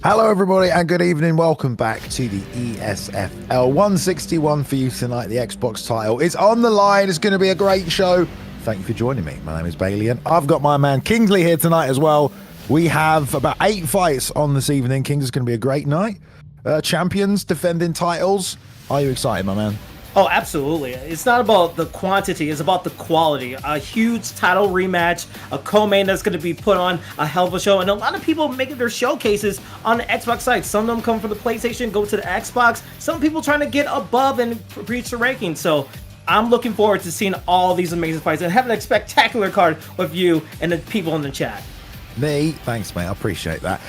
Hello everybody and good evening, welcome back to the ESFL 161 for you tonight. The Xbox title is on the line, it's going to be a great show. Thank you for joining me. My name is Bailey and I've got my man Kingsley here tonight as well. We have about 8 fights on this evening. Kings, is going to be a great night. Champions defending titles. Are you excited, my man? Oh, absolutely. It's not about the quantity, it's about the quality. A huge title rematch, a co-main that's going to be put on a hell of a show, and a lot of people making their showcases on the Xbox site. Some of them come from the PlayStation, go to the Xbox. Some people trying to get above and reach the rankings. So I'm looking forward to seeing all these amazing fights and having a spectacular card with you and the people in the chat. Me? Thanks, mate. I appreciate that.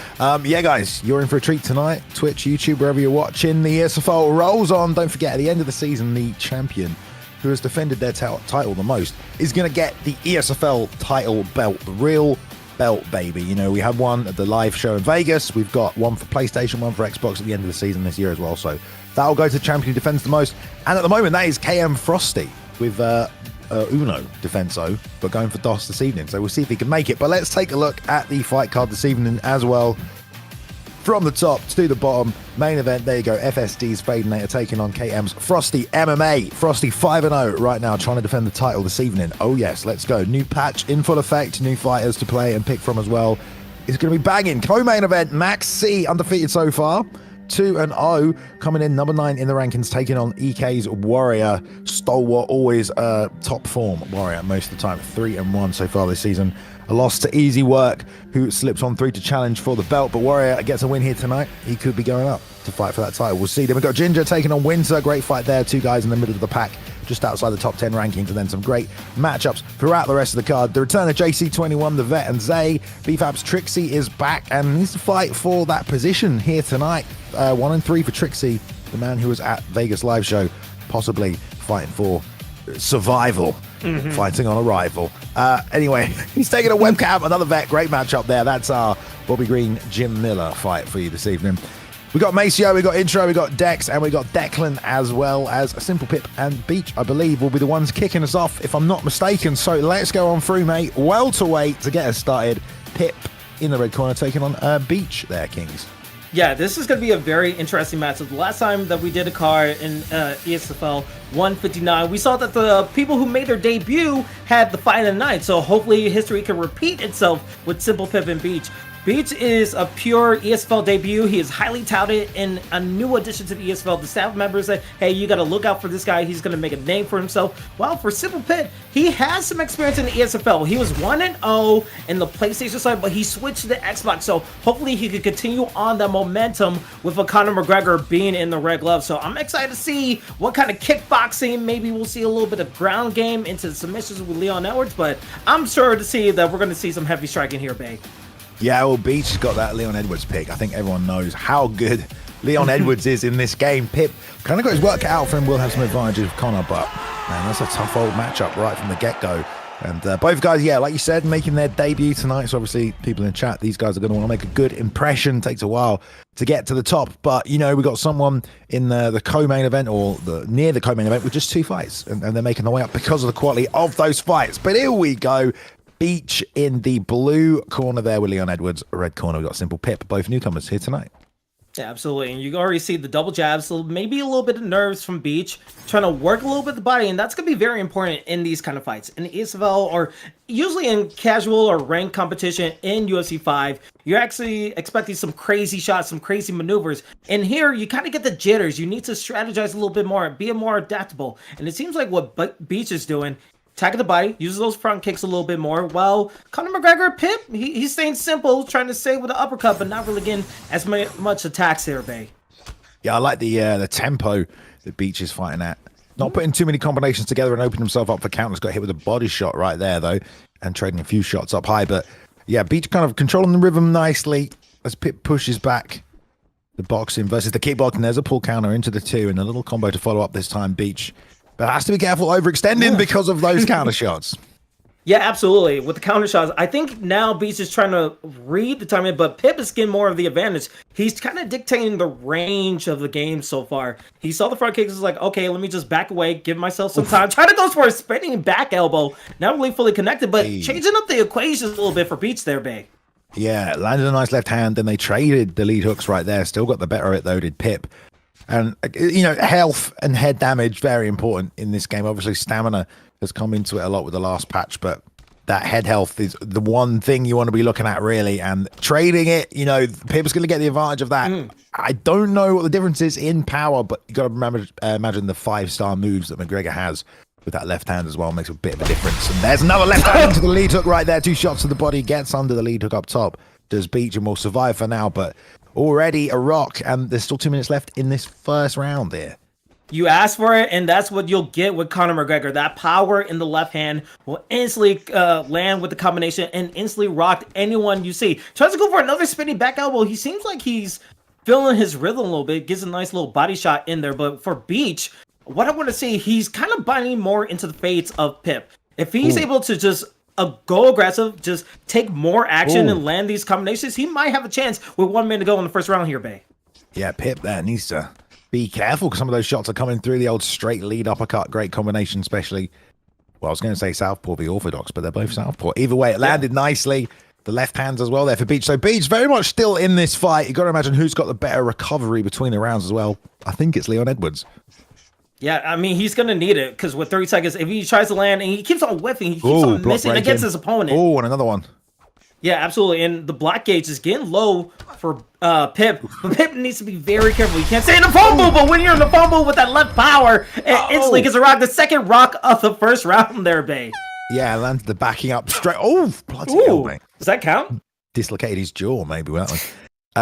Yeah, guys, you're in for a treat tonight. Twitch, YouTube, wherever you're watching. The ESFL rolls on. Don't forget, at the end of the season, the champion who has defended their title the most is going to get the ESFL title belt, the real belt, baby. You know, we had one at the live show in Vegas. We've got one for PlayStation, one for Xbox at the end of the season this year as well. So that'll go to the champion who defends the most. And at the moment, that is KM Frosty with Uno Defenso, but going for DOS this evening, so we'll see if he can make it. But let's take a look at the fight card this evening as well. From the top to the bottom, main event, there you go, FSD's Fadanator taking on KM's FrostyMMA. Frosty 5-0 right now, trying to defend the title this evening. Oh yes, let's go. New patch in full effect, new fighters to play and pick from as well. It's going to be banging. Co-main event, MaxC, undefeated so far. 2-0, coming in number 9 in the rankings, taking on EK's Warrior, stalwart, always top form Warrior most of the time. 3-1 so far this season. A loss to Easy Work, who slips on through to challenge for the belt, but Warrior gets a win here tonight. He could be going up to fight for that title. We'll see. Then we've got Ginger taking on Winter. Great fight there. 2 guys in the middle of the pack, just outside the top 10 rankings, and then some great matchups throughout the rest of the card. The return of JC21, the vet, and Zay. BFAB's Trixie is back and needs to fight for that position here tonight. 1 and 3 for Trixie, the man who was at Vegas live show, possibly fighting for survival, fighting on arrival. Anyway, he's taking a webcam, another vet, great matchup there. That's our Bobby Green, Jim Miller fight for you this evening. We got Maceo, we got Intro, we got Dex, and we got Declan, as well as Simple Pip and Beach, I believe, will be the ones kicking us off, if I'm not mistaken. So let's go on through, mate. Welterweight to get us started. Pip in the red corner taking on Beach there, Kings. Yeah, this is going to be a very interesting match. So the last time that we did a card in ESFL 159, we saw that the people who made their debut had the fight of the night. So hopefully history can repeat itself with Simple Pip and Beach. Beach is a pure ESFL debut. He is highly touted in a new addition to the ESFL. The staff members say, hey, you got to look out for this guy. He's going to make a name for himself. Well, for Simple Pit, he has some experience in the ESFL. He was 1-0 in the PlayStation side, but he switched to the Xbox. So hopefully he could continue on that momentum with a Conor McGregor being in the red glove. So I'm excited to see what kind of kickboxing. Maybe we'll see a little bit of ground game into the submissions with Leon Edwards, but I'm sure to see that we're going to see some heavy striking here, babe. Yeah, well, Beach has got that Leon Edwards pick. I think everyone knows how good Leon Edwards is in this game. Pip kind of got his work cut out for him. Will have some advantages with Connor, but man, that's a tough old matchup right from the get-go. And both guys, yeah, like you said, making their debut tonight. So obviously, people in chat, these guys are going to want to make a good impression. Takes a while to get to the top, but you know, we got someone in the co-main event or near the co-main event with just 2 fights, and they're making their way up because of the quality of those fights. But here we go. Beach in the blue corner there with Leon Edwards. Red corner, we've got Simple Pip. Both newcomers here tonight. Yeah, absolutely. And you already see the double jabs, so maybe a little bit of nerves from Beach, trying to work a little bit the body, and that's going to be very important in these kind of fights. In the ESFL, or usually in casual or ranked competition in UFC 5, you're actually expecting some crazy shots, some crazy maneuvers. And here, you kind of get the jitters. You need to strategize a little bit more, be more adaptable. And it seems like what Beach is doing, attacking the body, uses those front kicks a little bit more, while Conor McGregor, Pip, he's staying simple, trying to stay with the uppercut, but not really getting as much attacks here, Bay. Yeah, I like the tempo that Beach is fighting at. Not putting too many combinations together and opening himself up for counters. Got hit with a body shot right there, though, and trading a few shots up high. But yeah, Beach kind of controlling the rhythm nicely as Pip pushes back. The boxing versus the kickboxing. There's a pull counter into the 2 and a little combo to follow up this time, Beach. But has to be careful overextending because of those counter shots. Yeah, absolutely. With the counter shots, I think now Beast is trying to read the timing, but Pip is getting more of the advantage. He's kind of dictating the range of the game so far. He saw the front kicks, is like, okay, let me just back away, give myself some time. Try to go for a spinning back elbow. Not really fully connected, but changing up the equations a little bit for Beach there, Bay. Yeah, landed a nice left hand, then they traded the lead hooks right there. Still got the better of it though, did Pip. And, you know, health and head damage, very important in this game. Obviously, stamina has come into it a lot with the last patch, but that head health is the one thing you want to be looking at, really. And trading it, you know, Pip's going to get the advantage of that. I don't know what the difference is in power, but you got to remember, imagine the 5-star moves that McGregor has with that left hand as well. Makes a bit of a difference. And there's another left hand into the lead hook right there. 2 shots to the body, gets under the lead hook up top. Does Beach and will survive for now, but already a rock, and there's still 2 minutes left in this first round there. You ask for it, and that's what you'll get with Conor McGregor. That power in the left hand will instantly land with the combination and instantly rock anyone you see. Tries to go for another spinning back elbow. He seems like he's feeling his rhythm a little bit. Gets a nice little body shot in there. But for Beach, what I want to see, he's kind of binding more into the fates of Pip. If he's able to just go aggressive, just take more action and land these combinations, he might have a chance with 1 minute to go in the first round here, Bay. Yeah, Pip there needs to be careful because some of those shots are coming through. The old straight lead uppercut, great combination, especially. Well, I was going to say Southpaw v Orthodox, but they're both Southpaw. Either way, it landed nicely. The left hands as well there for Beach. So Beach very much still in this fight. You got to imagine who's got the better recovery between the rounds as well. I think it's Leon Edwards. Yeah, I mean, he's going to need it because with 30 seconds, if he tries to land and he keeps on whiffing, he keeps on missing against his opponent. Oh, and another one. Yeah, absolutely. And the block gauge is getting low for Pip. But Pip needs to be very careful. You can't stay in the phone booth, but when you're in the phone booth with that left power, it instantly gets a rock. The second rock of the first round there, Bay. Yeah, landed the backing up straight. Oh, bloody hell, mate. Does that count? Dislocated his jaw, maybe, with that one.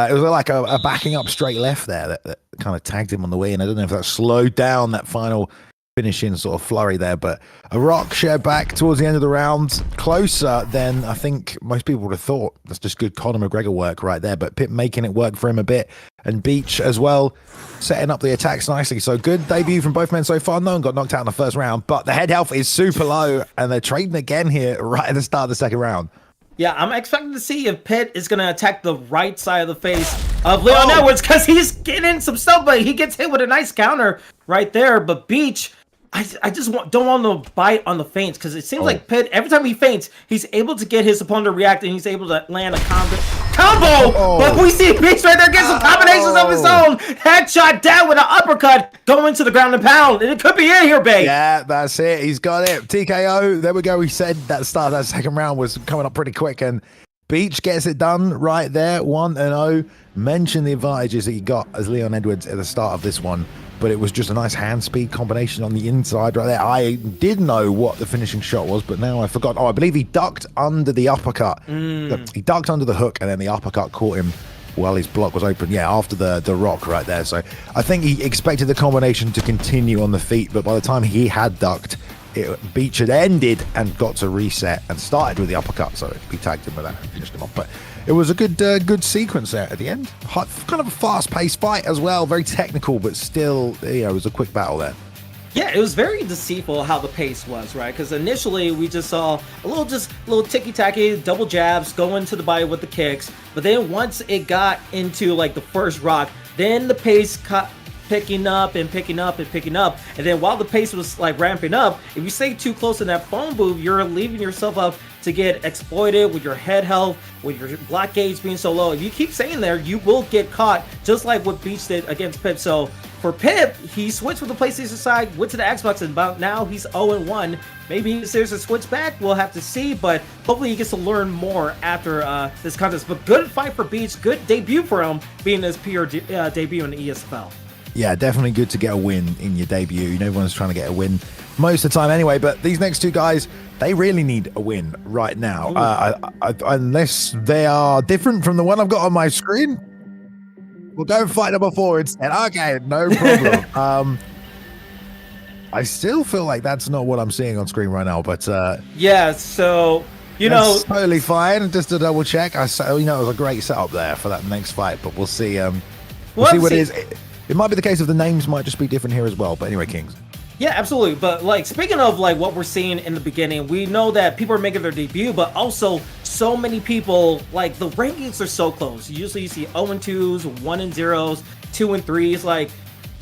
It was like a backing up straight left there that kind of tagged him on the way in. I don't know if that slowed down that final finishing sort of flurry there, but a rock shared back towards the end of the round, closer than I think most people would have thought. That's just good Conor McGregor work right there, but Pip making it work for him a bit, and Beach as well setting up the attacks nicely. So good debut from both men so far. No one got knocked out in the first round, but the head health is super low, and they're trading again here right at the start of the second round. Yeah, I'm expecting to see if Pitt is going to attack the right side of the face of Leon Edwards because he's getting some stuff, but he gets hit with a nice counter right there. But Beach, I just don't want to bite on the feints because it seems like Pitt, every time he feints, he's able to get his opponent to react and he's able to land a combo. But we see Beach right there get some combinations of his own. Headshot down with an uppercut going to the ground and pound. And it could be it here, babe. Yeah, that's it. He's got it. TKO. There we go. We said that start of that second round was coming up pretty quick, and Beach gets it done right there. 1-0. Mention the advantages that he got as Leon Edwards at the start of this one, but it was just a nice hand speed combination on the inside right there. I did know what the finishing shot was, but now I forgot. I believe he ducked under the uppercut. He ducked under the hook, and then the uppercut caught him while his block was open. Yeah, after the rock right there. So I think he expected the combination to continue on the feet, but by the time he had ducked, Beach had ended and got to reset and started with the uppercut, so he tagged him with that and finished him off. But it was a good sequence there at the end. Kind of a fast-paced fight as well, very technical, but still, it was a quick battle there. Yeah, it was very deceitful how the pace was, right? Because initially we just saw a little ticky-tacky, double jabs, go into the body with the kicks, but then once it got into like the first rock, then the pace cut picking up and picking up and picking up, and then while the pace was like ramping up, if you stay too close in that phone booth, you're leaving yourself up to get exploited with your head health, with your block gauge being so low. If you keep staying there, you will get caught, just like what Beach did against Pip. So for Pip, he switched with the PlayStation side, went to the Xbox, and about now he's 0-1. Maybe there's a switch back, we'll have to see, but hopefully he gets to learn more after this contest. But good fight for Beach, good debut for him, being his PR debut in the ESFL. Yeah, definitely good to get a win in your debut. You know, everyone's trying to get a win most of the time anyway, but these next two guys, they really need a win right now. Unless they are different from the one I've got on my screen. We'll go fight number 4 instead. Okay, no problem. I still feel like that's not what I'm seeing on screen right now, but yeah, so that's totally fine. Just to double check, it was a great setup there for that next fight, but we'll see. We'll see what it is. It might be the case of the names might just be different here as well. But anyway, Kings. Yeah, absolutely. But like speaking of like what we're seeing in the beginning, we know that people are making their debut, but also so many people, like the rankings are so close. Usually you see 0-2s, 1-0s, 2-3s. Like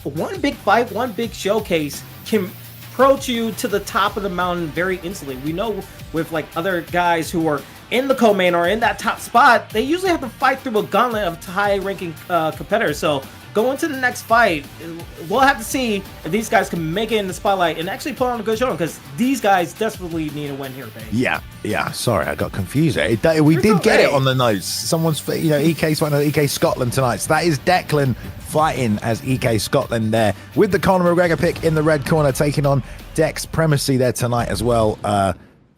one big fight, one big showcase can approach you to the top of the mountain very instantly. We know with like other guys who are in the co-main or in that top spot, they usually have to fight through a gauntlet of high-ranking competitors. So going to the next fight, we'll have to see if these guys can make it in the spotlight and actually put on a good show, because these guys desperately need a win here, babe. Yeah. Sorry, I got confused. We did get it on the notes. Someone's, EK's fighting EK Scotland tonight. So that is Declan fighting as EK Scotland there, with the Conor McGregor pick in the red corner, taking on Dex Primacy there tonight as well.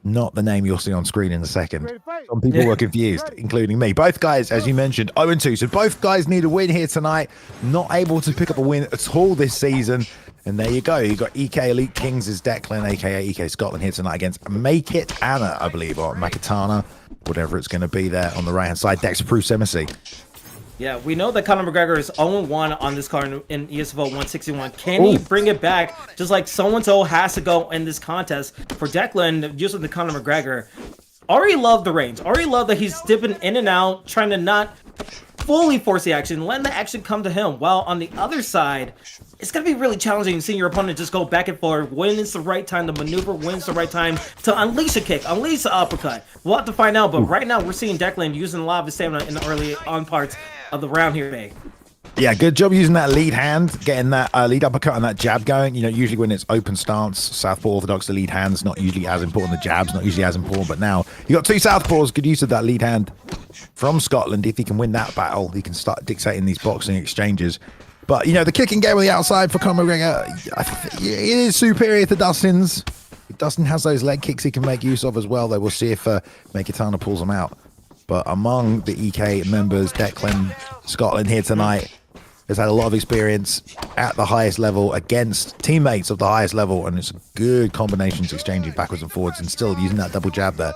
Not the name you'll see on screen in a second. Some people were confused, including me. Both guys, as you mentioned, 0-2. So both guys need a win here tonight. Not able to pick up a win at all this season. And there you go. You got EK Elite Kings as Declan, a.k.a. EK Scotland, here tonight against Make It Anna, I believe, or Makitana, whatever it's going to be there on the right-hand side. Dex Primacy. Yeah, we know that Conor McGregor is 0-1 on this card in ESFL 161. Can he bring it back just like so-and-so has to go in this contest? For Declan, using the Conor McGregor, already love the range. Already love that he's dipping in and out, trying to not fully force the action, letting the action come to him. While on the other side, it's going to be really challenging seeing your opponent just go back and forth. When is the right time to maneuver? When's the right time to unleash a kick, unleash an uppercut? We'll have to find out, but right now we're seeing Declan using a lot of his stamina in the early on parts of the round here, Bay. Yeah, good job using that lead hand, getting that lead uppercut and that jab going. Usually when it's open stance, Southpaw Orthodox, the lead hand's not usually as important. The jab's not usually as important, but now you got two Southpaws. Good use of that lead hand from Scotland. If he can win that battle, he can start dictating these boxing exchanges. But, the kicking game on the outside for Conor McGregor, it is superior to Dustin's. Dustin has those leg kicks he can make use of as well, though. We'll see if Makitana pulls them out. But among the EK members, Declan Scotland here tonight has had a lot of experience at the highest level against teammates of the highest level, and it's good combinations exchanging backwards and forwards and still using that double jab there.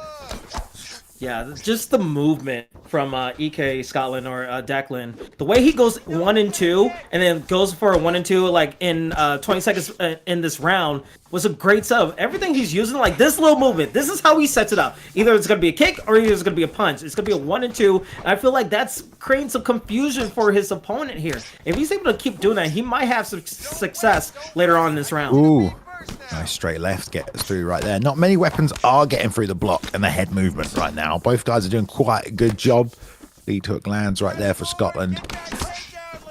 Yeah, just the movement from EK Scotland or Declan. The way he goes 1 and 2 and then goes for a 1 and 2 like in 20 seconds in this round was a great setup. Everything he's using, like this little movement, this is how he sets it up. Either it's going to be a kick or either it's going to be a punch. It's going to be a 1 and 2. And I feel like that's creating some confusion for his opponent here. If he's able to keep doing that, he might have some success later on in this round. Ooh. Nice straight left gets through right there. Not many weapons are getting through the block and the head movement right now. Both guys are doing quite a good job. Lead hook lands right there for Scotland.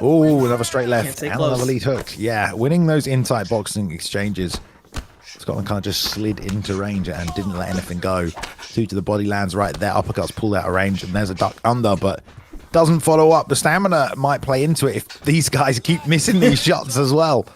Oh, another straight left and another lead hook. Yeah, winning those in-tight boxing exchanges. Scotland kind of just slid into range and didn't let anything go. Two to the body lands right there. Uppercuts pulled out of range, and there's a duck under, but doesn't follow up. The stamina might play into it if these guys keep missing these shots as well.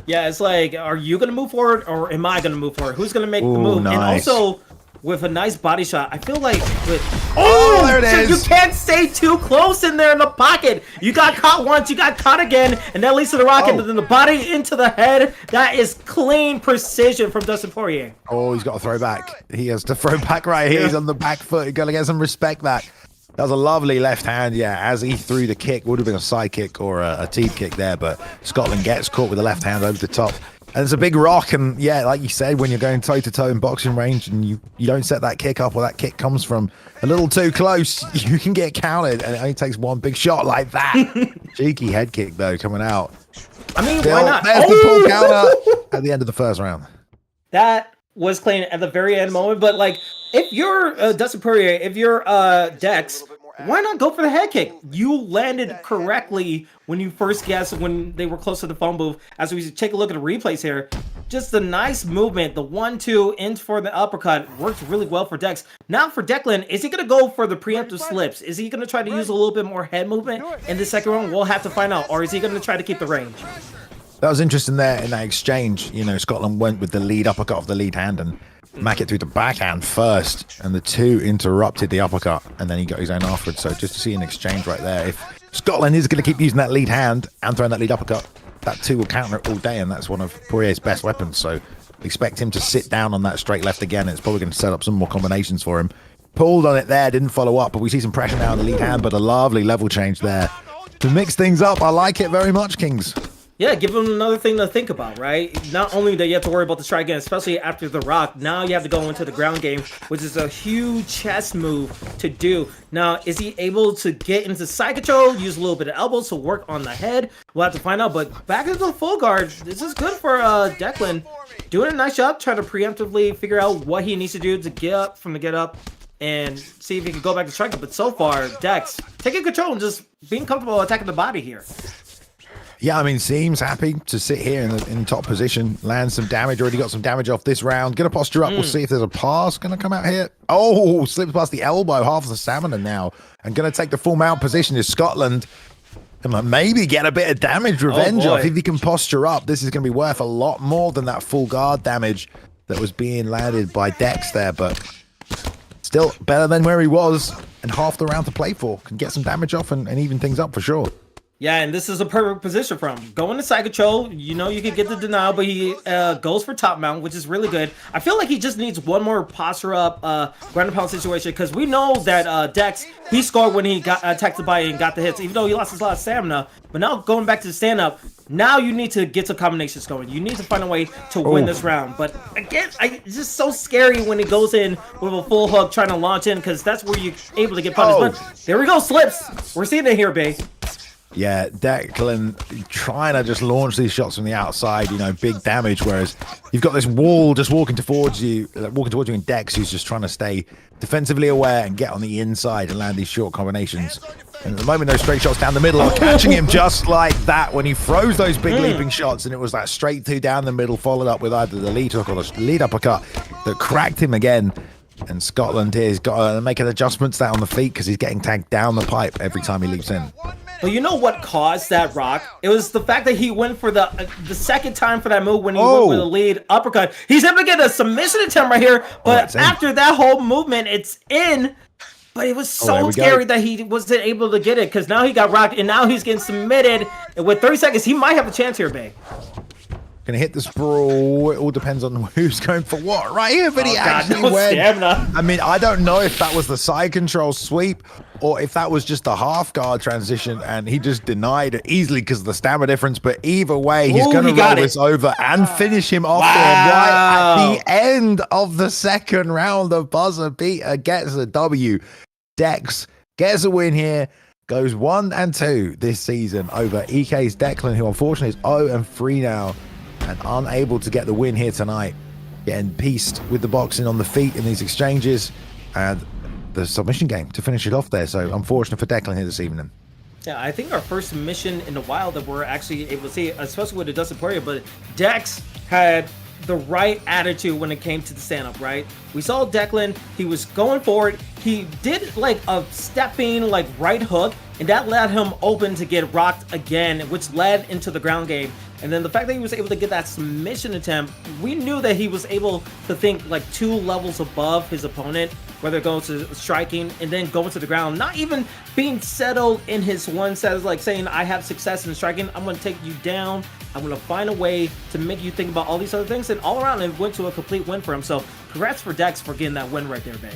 Yeah, it's like, are you going to move forward or am I going to move forward? Who's going to make the move? Nice. And also, with a nice body shot, I feel like with... Oh, there it is! You can't stay too close in there in the pocket. You got caught once, you got caught again, and that leads to the rocket, but then the body into the head. That is clean precision from Dustin Poirier. Oh, he's got to throw back. He has to throw back right here. He's on the back foot. He's got to get some respect back. That was a lovely left hand, yeah, as he threw the kick. Would have been a side kick or a teed kick there, but Scotland gets caught with the left hand over the top. And it's a big rock, and yeah, like you said, when you're going toe-to-toe in boxing range and you don't set that kick up, or that kick comes from a little too close, you can get counted, and it only takes one big shot like that. Cheeky head kick, though, coming out. I mean, why not? There's the pull counter at the end of the first round. That was clean at the very end moment, but like, if you're Dustin Poirier, if you're Dex, why not go for the head kick? You landed correctly when you first guessed when they were close to the phone booth. As we take a look at the replays here, just a nice movement. The 1-2 in for the uppercut worked really well for Dex. Now for Declan, is he going to go for the preemptive slips? Is he going to try to use a little bit more head movement in the second round? We'll have to find out. Or is he going to try to keep the range? That was interesting there in that exchange. Scotland went with the lead uppercut of the lead hand and Mack it through the backhand first, and the two interrupted the uppercut, and then he got his own afterwards. So just to see an exchange right there. If Scotland is going to keep using that lead hand and throwing that lead uppercut, that two will counter it all day, and that's one of Poirier's best weapons. So expect him to sit down on that straight left again. It's probably going to set up some more combinations for him. Pulled on it there, didn't follow up, but we see some pressure now on the lead hand, but a lovely level change there to mix things up. I like it very much, Kings. Yeah, give him another thing to think about, right? Not only do you have to worry about the strike again, especially after the rock, now you have to go into the ground game, which is a huge chess move to do. Now, is he able to get into side control, use a little bit of elbows to work on the head? We'll have to find out, but back into the full guard, this is good for Declan. Doing a nice job, trying to preemptively figure out what he needs to do to get up from the get up. and see if he can go back to striking. But so far, Dex taking control and just being comfortable attacking the body here. Yeah, I mean, seems happy to sit here in top position, land some damage. Already got some damage off this round. Gonna posture up. We'll see if there's a pass gonna come out here. Oh, slips past the elbow, half of the stamina now, and gonna take the full mount position is Scotland. And maybe get a bit of damage revenge off. If he can posture up, this is gonna be worth a lot more than that full guard damage that was being landed by Dex there, but still better than where he was, and half the round to play for. Can get some damage off and even things up for sure. Yeah, and this is a perfect position for him. Going to side control, you know you can get the denial, but he goes for top mount, which is really good. I feel like he just needs one more posture up ground and pound situation, because we know that Dex, he scored when he got attacked the body and got the hits, even though he lost his lot of stamina. But now going back to the stand-up, now you need to get some combinations going. You need to find a way to win this round. But again, it's just so scary when he goes in with a full hook trying to launch in, because that's where you're able to get punished. But there we go, slips. We're seeing it here, babe. Yeah, Declan trying to just launch these shots from the outside, you know, big damage, whereas you've got this wall just walking towards you and Dex, who's just trying to stay defensively aware and get on the inside and land these short combinations. And at the moment, those straight shots down the middle are catching him just like that when he throws those big leaping shots, and it was that straight two down the middle, followed up with either the lead hook or the lead uppercut that cracked him again. And Scotland here has got to make an adjustment to that on the feet, because he's getting tagged down the pipe every time he leaps in. But you know what caused that rock? It was the fact that he went for the second time for that move when he went with the lead uppercut. He's able to get a submission attempt right here, but after that whole movement, it's in. But it was so scary that he wasn't able to get it, because now he got rocked, and now he's getting submitted. And with 30 seconds, he might have a chance here, babe. Gonna hit the sprawl. It all depends on who's going for what right here, but he actually went. Stamina. I mean, I don't know if that was the side control sweep or if that was just a half guard transition and he just denied it easily because of the stamina difference. But either way, he's gonna roll this over and finish him off there right at the end of the second round. The buzzer beater gets a W. Dex gets a win here. Goes 1-2 this season over EK's Declan, who unfortunately is 0-3 now. And unable to get the win here tonight. Getting pieced with the boxing on the feet in these exchanges. And the submission game to finish it off there. So unfortunate for Declan here this evening. Yeah, I think our first submission in a while that we're actually able to see, especially with the Dustin Poirier, but Dex had the right attitude when it came to the stand-up, right? We saw Declan, he was going forward. He did like a stepping like right hook, and that led him open to get rocked again, which led into the ground game. And then the fact that he was able to get that submission attempt, we knew that he was able to think like 2 levels above his opponent, whether it goes to striking and then going to the ground, not even being settled in his one set, like saying, I have success in striking, I'm going to take you down, I'm going to find a way to make you think about all these other things, and all around it went to a complete win for him. So congrats for Dex for getting that win right there, babe.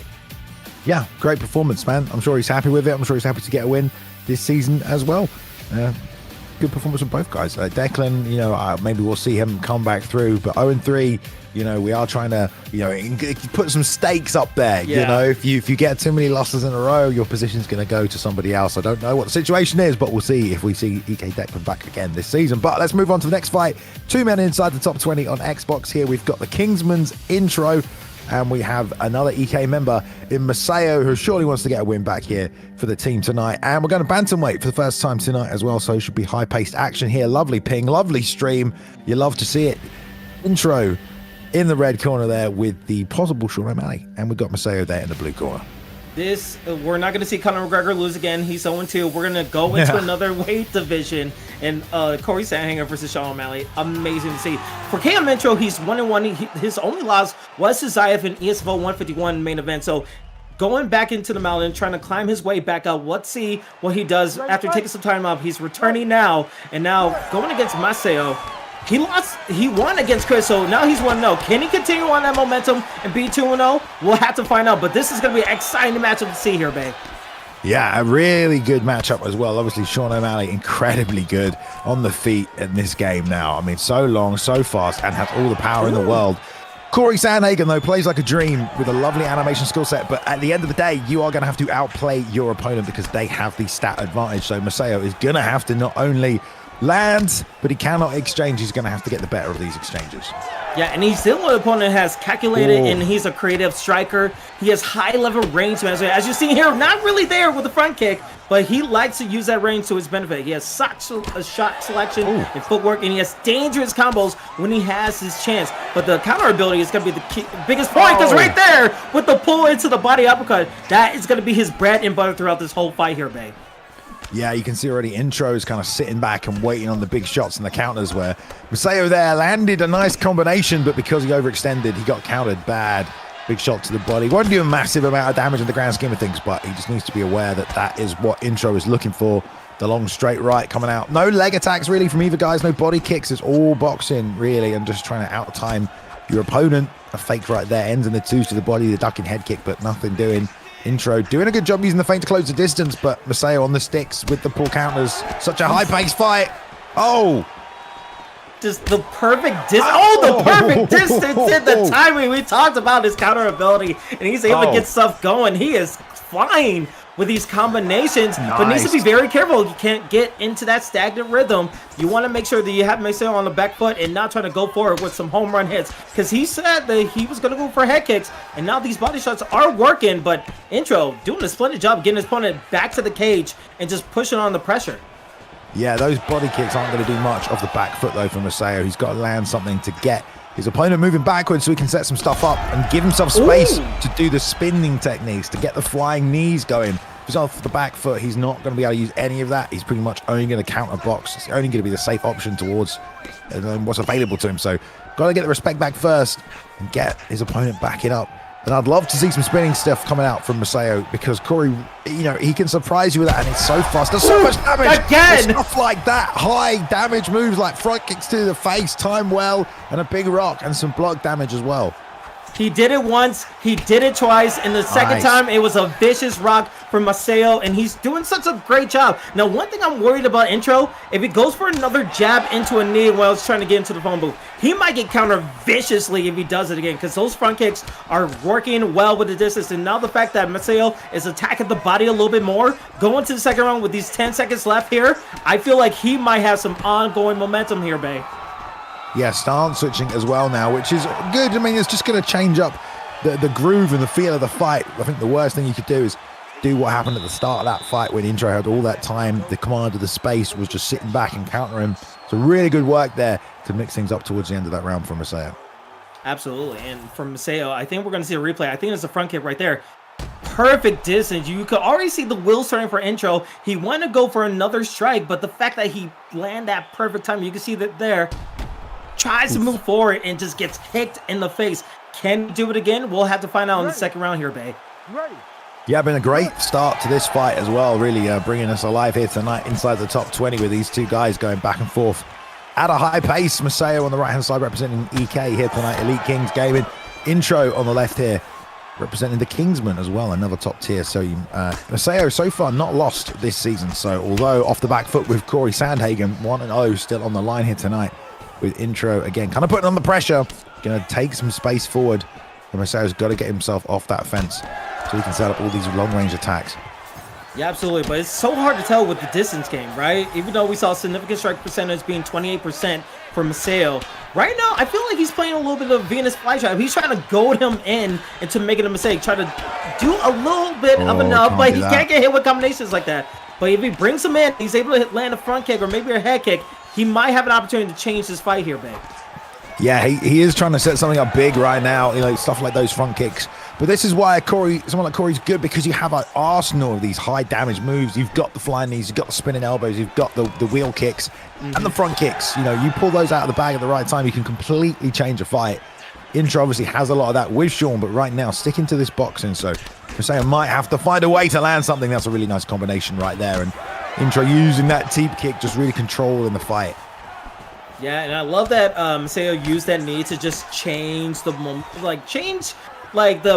Yeah, great performance, man. I'm sure he's happy with it. I'm sure he's happy to get a win this season as well. Good performance from both guys. Declan, you know, maybe we'll see him come back through, but 0-3, you know, we are trying to, you know, put some stakes up there. Yeah. You know, if you get too many losses in a row, your position's going to go to somebody else. I don't know what the situation is, but we'll see if we see EK Declan back again this season. But let's move on to the next fight. 2 men inside the top 20 on Xbox here. We've got the Kingsmen's intro. And we have another EK member in Maseo, who surely wants to get a win back here for the team tonight. And we're going to bantamweight for the first time tonight as well, so it should be high-paced action here. Lovely ping, lovely stream. You love to see it. Intro in the red corner there with the possible Sean O'Malley. And we've got Maseo there in the blue corner. We're not going to see Conor McGregor lose again. He's 0-2. We're going to go into another weight division. And Corey Sandhagen versus Sean O'Malley. Amazing to see. For KM Intro, he's 1-1. His only loss was to Zyaf in ESFL 151 main event. So going back into the mountain, trying to climb his way back up. Let's see what he does after taking some time off. He's returning now. And now going against Maseo. He won against Chris, so now he's 1-0. Can he continue on that momentum and be 2-0? We'll have to find out, but this is going to be an exciting matchup to see here, babe. Yeah, a really good matchup as well. Obviously, Sean O'Malley, incredibly good on the feet in this game now. I mean, so long, so fast, and has all the power in the world. Corey Sandhagen, though, plays like a dream with a lovely animation skill set, but at the end of the day, you are going to have to outplay your opponent because they have the stat advantage. So Maseo is going to have to not only Lands, but he cannot exchange. He's going to have to get the better of these exchanges. Yeah, and he's still an opponent has calculated, and he's a creative striker. He has high-level range management. As you see here, not really there with the front kick, but he likes to use that range to his benefit. He has such a shot selection and footwork, and he has dangerous combos when he has his chance. But the counter ability is going to be the biggest point, because right there, with the pull into the body uppercut, that is going to be his bread and butter throughout this whole fight here, Bay. Yeah, you can see already Intro's kind of sitting back and waiting on the big shots and the counters, where MaxC there landed a nice combination, but because he overextended, he got countered bad. Big shot to the body. Won't do a massive amount of damage in the grand scheme of things, but he just needs to be aware that that is what Intro is looking for. The long straight right coming out. No leg attacks really from either guys, no body kicks. It's all boxing really, and just trying to out-time your opponent. A fake right there, ends in the twos to the body, the ducking head kick, but nothing doing. Intro doing a good job using the feint to close the distance, but MaxC on the sticks with the pull counters. Such a high-paced fight. Oh! Just the perfect distance. Oh, the perfect distance and the timing. We talked about his counter ability, and he's able to get stuff going. He is flying with these combinations, but needs to be very careful. You can't get into that stagnant rhythm. You want to make sure that you have MaxC on the back foot and not trying to go forward with some home run hits, because he said that he was going to go for head kicks, and now these body shots are working, but Intro doing a splendid job getting his opponent back to the cage and just pushing on the pressure. Yeah, those body kicks aren't going to do much off the back foot, though, for MaxC. He's got to land something to get his opponent moving backwards so he can set some stuff up and give himself space to do the spinning techniques, to get the flying knees going. If he's off the back foot, he's not going to be able to use any of that. He's pretty much only going to counter box. It's only going to be the safe option towards what's available to him. So, got to get the respect back first and get his opponent backing up. And I'd love to see some spinning stuff coming out from MaxC, because Corey, you know, he can surprise you with that, and it's so fast. Does so much damage. Again! Stuff like that. High damage moves like front kicks to the face, time well, and a big rock, and some block damage as well. He did it once, he did it twice, and the second time it was a vicious rock from MaxC, and he's doing such a great job. Now, one thing I'm worried about Intro, if he goes for another jab into a knee while he's trying to get into the phone booth, he might get countered viciously if he does it again, because those front kicks are working well with the distance. And now the fact that MaxC is attacking the body a little bit more, going to the second round with these 10 seconds left here, I feel like he might have some ongoing momentum here, Bay. Yeah, stance switching as well now, which is good. I mean, it's just going to change up the groove and the feel of the fight. I think the worst thing you could do is do what happened at the start of that fight when Intro had all that time. The command of the space was just sitting back and countering him. So really good work there to mix things up towards the end of that round from MaxC. Absolutely. And from MaxC, I think we're going to see a replay. I think it's a front kick right there. Perfect distance. You could already see the wheels turning for Intro. He wanted to go for another strike, but the fact that he landed that perfect time, you can see that there. Tries to move forward and just gets kicked in the face. Can he do it again? We'll have to find out in the second round here, Bay. Yeah, been a great start to this fight as well. Really bringing us alive here tonight inside the top 20 with these two guys going back and forth at a high pace. MaxC on the right-hand side representing EK here tonight. Elite Kings Gaming. Intro on the left here representing the Kingsmen as well, another top tier. So MaxC so far not lost this season. So although off the back foot with Corey Sandhagen, 1-0 still on the line here tonight. With Intro again, kind of putting on the pressure, going to take some space forward. And MaxC's got to get himself off that fence so he can set up all these long-range attacks. Yeah, absolutely. But it's so hard to tell with the distance game, right? Even though we saw significant strike percentage being 28% for MaxC, right now I feel like he's playing a little bit of Venus flytrap. He's trying to goad him in into making a mistake, try to do a little bit of enough, but he can't get hit with combinations like that. But if he brings him in, he's able to land a front kick or maybe a head kick. He might have an opportunity to change this fight here, babe. Yeah, he is trying to set something up big right now, you know, stuff like those front kicks. But this is why someone like Corey's good, because you have an arsenal of these high damage moves. You've got the flying knees, you've got the spinning elbows, you've got the wheel kicks and the front kicks. You know, you pull those out of the bag at the right time, you can completely change a fight. Intro obviously has a lot of that with Sean, but right now sticking to this boxing. So MaxC might have to find a way to land something. That's a really nice combination right there. And Intro using that teep kick, just really controlling the fight. Yeah, and I love that MaxC used that knee to just change the the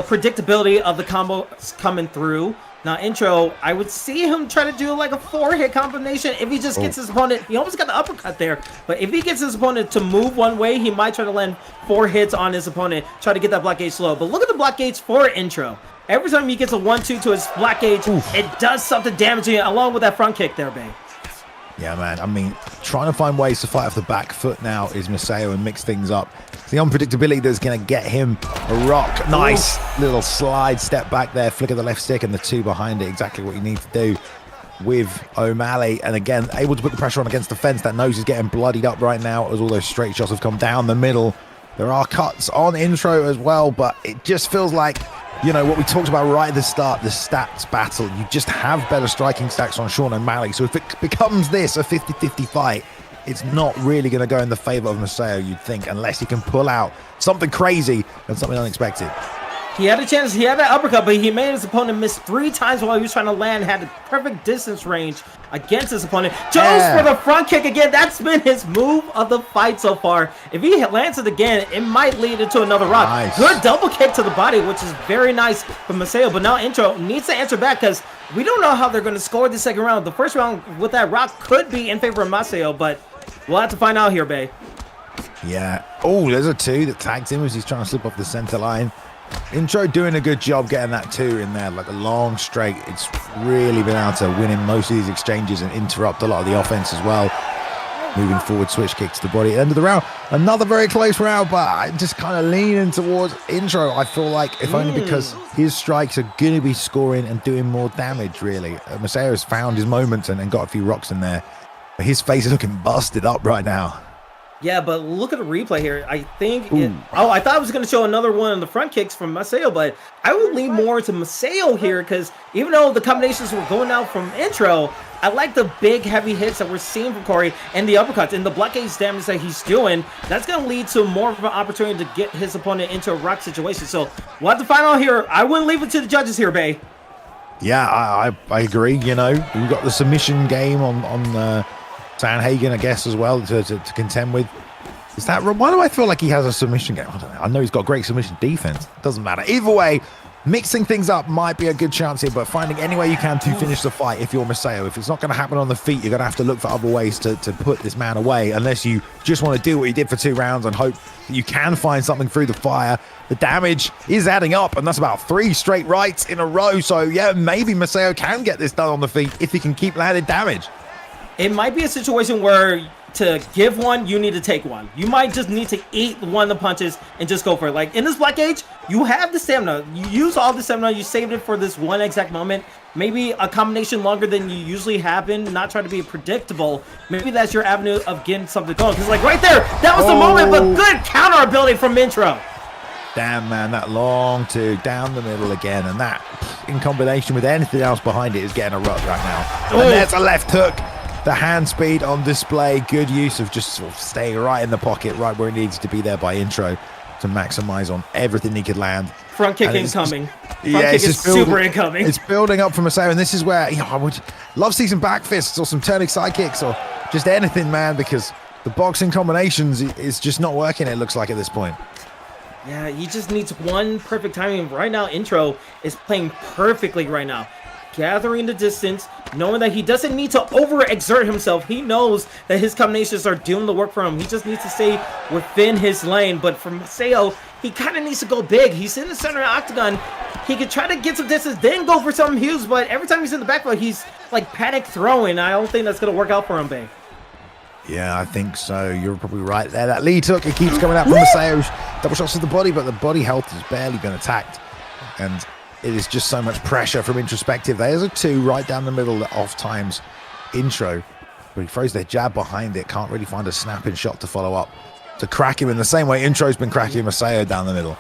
predictability of the combos coming through. Now, Intro, I would see him try to do like a 4-hit combination if he just gets his opponent. He almost got the uppercut there, but if he gets his opponent to move one way, he might try to land 4 hits on his opponent, try to get that block gauge slow. But look at the block gauge for Intro. Every time he gets a 1-2 to his block gauge, it does something damaging along with that front kick there, babe. Yeah, man. I mean, trying to find ways to fight off the back foot now is Maseo and mix things up. It's the unpredictability that's going to get him a rock. Nice little slide step back there, flick of the left stick and the 2 behind it. Exactly what you need to do with O'Malley. And again, able to put the pressure on against the fence. That nose is getting bloodied up right now as all those straight shots have come down the middle. There are cuts on intro as well, but it just feels like, you know, what we talked about right at the start, the stats battle. You just have better striking stacks on Sean O'Malley. So if it becomes this, a 50-50 fight, it's not really going to go in the favor of Maseo, you'd think, unless he can pull out something crazy and something unexpected. He had a chance, he had that uppercut, but he made his opponent miss 3 times while he was trying to land, had a perfect distance range against his opponent. Chose for the front kick again. That's been his move of the fight so far. If he lands it again, it might lead into another rock. Nice. Good double kick to the body, which is very nice from Maseo, but now Intro needs to answer back because we don't know how they're going to score the second round. The first round with that rock could be in favor of Maseo, but we'll have to find out here, Bay. Yeah. Oh, there's a 2 that tags him as he's trying to slip off the center line. Intro doing a good job getting that 2 in there, like a long straight. It's really been able to win in most of these exchanges and interrupt a lot of the offense as well. Moving forward, switch kick to the body. End of the round. Another very close round, but I'm just kind of leaning towards Intro. I feel like, if only because his strikes are going to be scoring and doing more damage, really. Maseo has found his moments and got a few rocks in there. But his face is looking busted up right now. Yeah, but look at the replay here. I think I thought I was going to show another one of the front kicks from Maseo, but I would lean more to Maseo here because even though the combinations were going out from Intro, I like the big heavy hits that we're seeing from Corey and the uppercuts and the block gauge damage that he's doing. That's going to lead to more of an opportunity to get his opponent into a rock situation. So we'll have to find out here. I wouldn't leave it to the judges here, Bay. Yeah, I agree. You know, we've got the submission game on Sanhagen, I guess, as well to contend with. Is that why do I feel like he has a submission game? I don't know. I know he's got great submission defense. Doesn't matter. Either way, mixing things up might be a good chance here, but finding any way you can to finish the fight if you're Maseo. If it's not going to happen on the feet, you're going to have to look for other ways to put this man away, unless you just want to do what you did for 2 rounds and hope that you can find something through the fire. The damage is adding up, and that's about 3 straight rights in a row. So yeah, maybe Maseo can get this done on the feet if he can keep landing damage. It might be a situation where to give one, you need to take one. You might just need to eat one of the punches and just go for it. Like in this black age, you have the stamina. You use all the stamina. You saved it for this one exact moment. Maybe a combination longer than you usually have been. Not trying to be predictable. Maybe that's your avenue of getting something going. Because like right there, that was the moment, but good counter ability from Intro. Damn, man, that long 2 down the middle again, and that in combination with anything else behind it is getting a rock right now. And there's a left hook. The hand speed on display. Good use of just sort of staying right in the pocket, right where it needs to be there by Intro to maximize on everything he could land. Front kick incoming. Front kick is super incoming. It's building up from Maseo, and this is where I would love to see some back fists or some turning side kicks or just anything, man, because the boxing combinations is just not working, it looks like, at this point. Yeah, he just needs one perfect timing. Right now, Intro is playing perfectly right now. Gathering the distance, knowing that he doesn't need to overexert himself. He knows that his combinations are doing the work for him. He just needs to stay within his lane. But for Maseo, he kind of needs to go big. He's in the center of the octagon. He could try to get some distance, then go for something huge. But every time he's in the backfield, he's like panic throwing. I don't think that's going to work out for him, Bay. Yeah, I think so. You're probably right there. That lead hook, it keeps coming out from Maseo's double shots to the body, but the body health has barely been attacked. And it is just so much pressure from introspective. There's a 2 right down the middle that off times Intro, but he throws their jab behind it. Can't really find a snapping shot to follow up to crack him in the same way Intro's been cracking Maseo down the middle.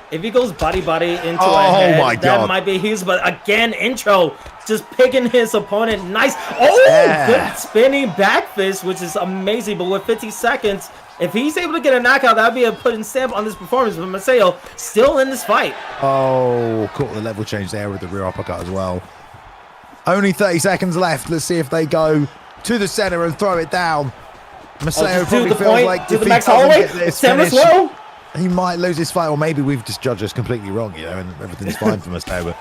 If he goes body into a head, my God, that might be huge. But again, Intro just picking his opponent. Nice. Oh, good spinning back fist, which is amazing. But with 50 seconds, if he's able to get a knockout, that would be a putting stamp on this performance. But Maseo still in this fight. Oh, caught the level change there with the rear uppercut as well. Only 30 seconds left. Let's see if they go to the center and throw it down. Maseo probably feels like if he doesn't get this finish, he might lose his fight, or maybe we've just judged us completely wrong, you know, and everything's fine for Maseo. But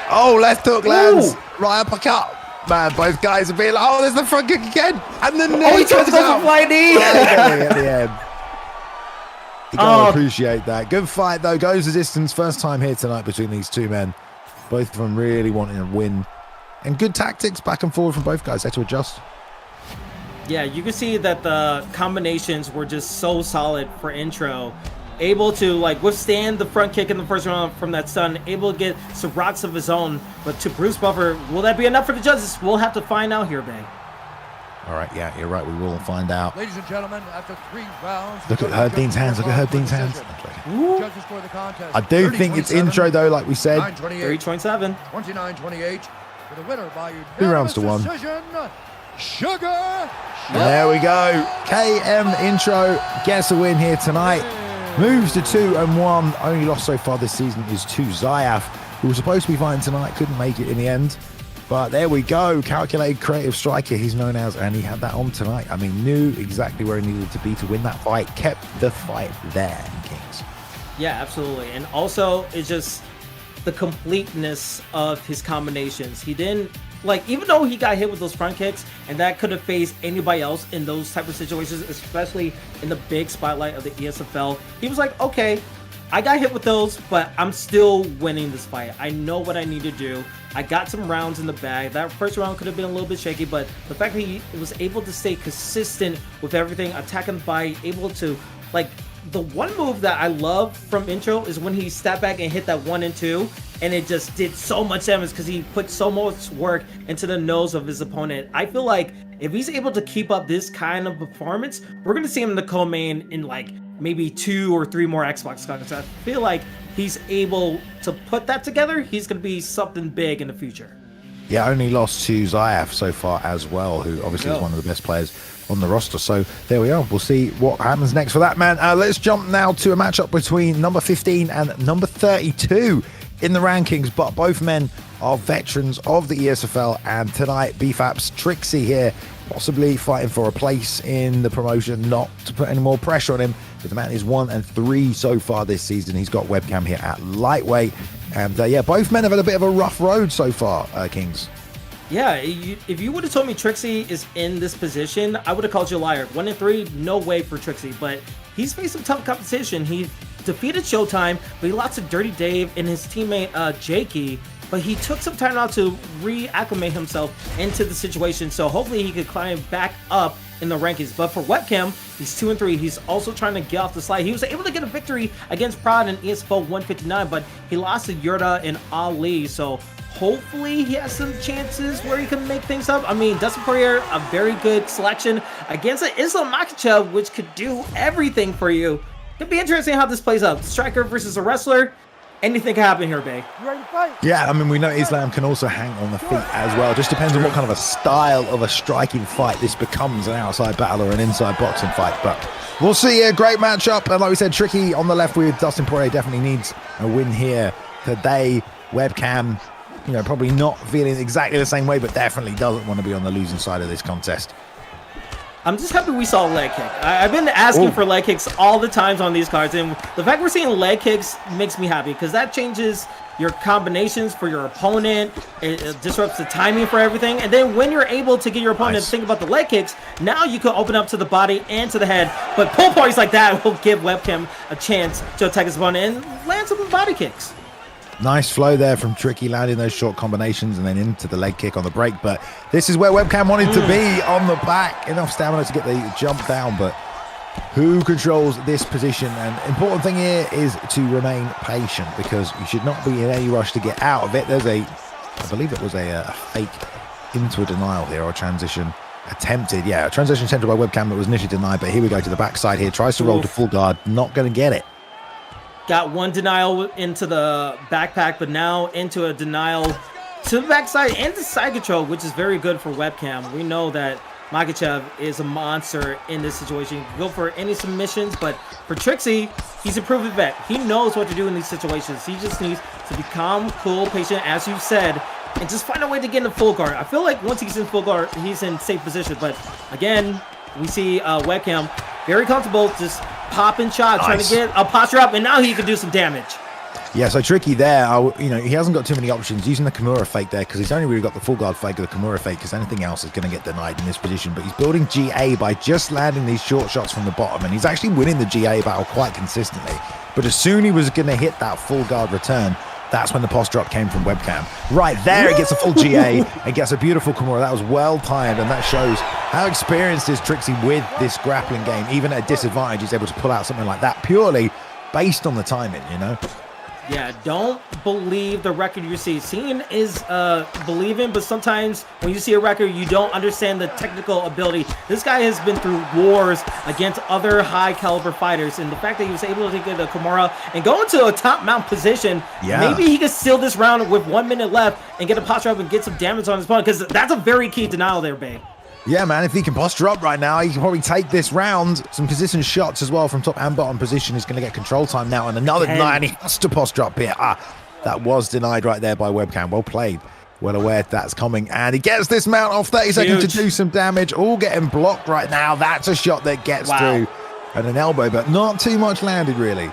oh, left hook lands, right uppercut. Man, both guys are being like, oh, there's the front kick again, and the knee. Oh, he tries to go for fly knee at the end. You gotta appreciate that. Good fight though, goes the distance. First time here tonight between these 2 men. Both of them really wanting to win, and good tactics back and forward from both guys. They had to adjust. Yeah, you can see that the combinations were just so solid for intro. Able to like withstand the front kick in the first round from that stun, able to get some rocks of his own. But to Bruce Buffer, will that be enough for the judges? We'll have to find out here, Bay. All right, yeah, you're right. We will find out. Ladies and gentlemen, after 3 rounds, look at Herb Dean's hands. Look at Herb Dean's hands. Judges for the contest, I do think it's intro though, like we said. 327. 29-28 for the winner by 2 rounds to 1. Decision, Sugar. There we go. KM intro gets a win here tonight. Moves to 2-1. Only loss so far this season is to Zyaf, who was supposed to be fighting tonight. Couldn't make it in the end. But there we go. Calculated creative striker he's known as, and he had that on tonight. I mean, knew exactly where he needed to be to win that fight. Kept the fight there, Kings. Yeah, absolutely. And also, it's just the completeness of his combinations. He didn't, like, even though he got hit with those front kicks, and that could have faced anybody else in those type of situations, especially in the big spotlight of the ESFL, he was like, okay, I got hit with those, but I'm still winning this fight. I know what I need to do. I got some rounds in the bag. That first round could have been a little bit shaky, but the fact that he was able to stay consistent with everything, attacking the body, able to, like, the one move that I love from intro is when he stepped back and hit that 1 and 2, and it just did so much damage because he put so much work into the nose of his opponent. I feel like if he's able to keep up this kind of performance, we're going to see him in the co-main in like maybe 2 or 3 more Xbox contests. I feel like he's able to put that together. He's going to be something big in the future. Yeah, only lost to Zyaf so far as well, who obviously is one of the best players on the roster. So there we are. We'll see what happens next for that, man. Let's jump now to a matchup between number 15 and number 32 in the rankings, but both men are veterans of the ESFL, and tonight BFAP's Trixie here, possibly fighting for a place in the promotion, not to put any more pressure on him, but the man is 1-3 so far this season. He's got webcam here at lightweight, and yeah, both men have had a bit of a rough road so far, Kings. Yeah, if you would have told me Trixie is in this position, I would have called you a liar. 1-3, no way for Trixie, but he's faced some tough competition. He defeated Showtime, but he lost to Dirty Dave and his teammate Jakey, but he took some time out to reacclimate himself into the situation, so hopefully he could climb back up in the rankings. But for webcam, he's 2-3. He's also trying to get off the slide. He was able to get a victory against Prod in ESFL 159, but he lost to Yurda and Ali, so hopefully he has some chances where he can make things up. I mean, Dustin Poirier, a very good selection against an Islam Makhachev, which could do everything for you. It'd be interesting how this plays out. Striker versus a wrestler. Anything can happen here, Bay. You ready to fight? Yeah, I mean, we know Islam can also hang on the feet as well. Just depends on what kind of a style of a striking fight this becomes, an outside battle or an inside boxing fight. But we'll see. A great matchup. And like we said, Tricky on the left with Dustin Poirier definitely needs a win here today. Webcam, you know, probably not feeling exactly the same way, but definitely doesn't want to be on the losing side of this contest. I'm just happy we saw a leg kick. I've been asking for leg kicks all the times on these cards, and the fact we're seeing leg kicks makes me happy because that changes your combinations for your opponent. It disrupts the timing for everything, and then when you're able to get your opponent to think about the leg kicks, now you can open up to the body and to the head. But pull parties like that will give webcam a chance to attack his opponent and land some body kicks. Nice flow there from Tricky, landing those short combinations and then into the leg kick on the break. But this is where webcam wanted to be, on the back. Enough stamina to get the jump down, but who controls this position? And important thing here is to remain patient, because you should not be in any rush to get out of it. There's I believe it was a fake into a denial here, or a transition attempted. Yeah, a transition attempted by webcam that was initially denied, but here we go to the backside here. Tries to roll to full guard, not going to get it. Got one denial into the backpack, but now into a denial to the backside and the side control, which is very good for webcam. We know that Makhachev is a monster in this situation. He can go for any submissions, but for Trixie, he's a proven vet. He knows what to do in these situations. He just needs to be calm, cool, patient, as you said, and just find a way to get in full guard. I feel like once he's in full guard, he's in safe position. But again, we see webcam very comfortable, just popping shots, trying to get a posture up, and now he can do some damage. Yeah, so Tricky there, you know, he hasn't got too many options using the Kimura fake there, because he's only really got the full guard fake or the Kimura fake, because anything else is going to get denied in this position. But he's building GA by just landing these short shots from the bottom, and he's actually winning the GA battle quite consistently. But as soon as he was going to hit that full guard return, That's when the post drop came from webcam. Right there, it gets a full GA. It gets a beautiful Kimura. That was well timed, and that shows how experienced is Trixie with this grappling game. Even at a disadvantage, he's able to pull out something like that purely based on the timing, you know? Yeah, don't believe the record you see. Seeing is believing, but sometimes when you see a record, you don't understand the technical ability. This guy has been through wars against other high caliber fighters, and the fact that he was able to get a Kimura and go into a top mount position, maybe he could seal this round with 1 minute left and get a posture up and get some damage on his opponent, because that's a very key denial there, babe. Yeah, man, if he can posture up right now, he can probably take this round. Some consistent shots as well from top and bottom position. He's going to get control time now, and another 9. He has to posture up here. That was denied right there by webcam. Well played. Well aware that's coming, and he gets this mount off 30 seconds to do some damage. All getting blocked right now. That's a shot that gets through and an elbow, but not too much landed, really.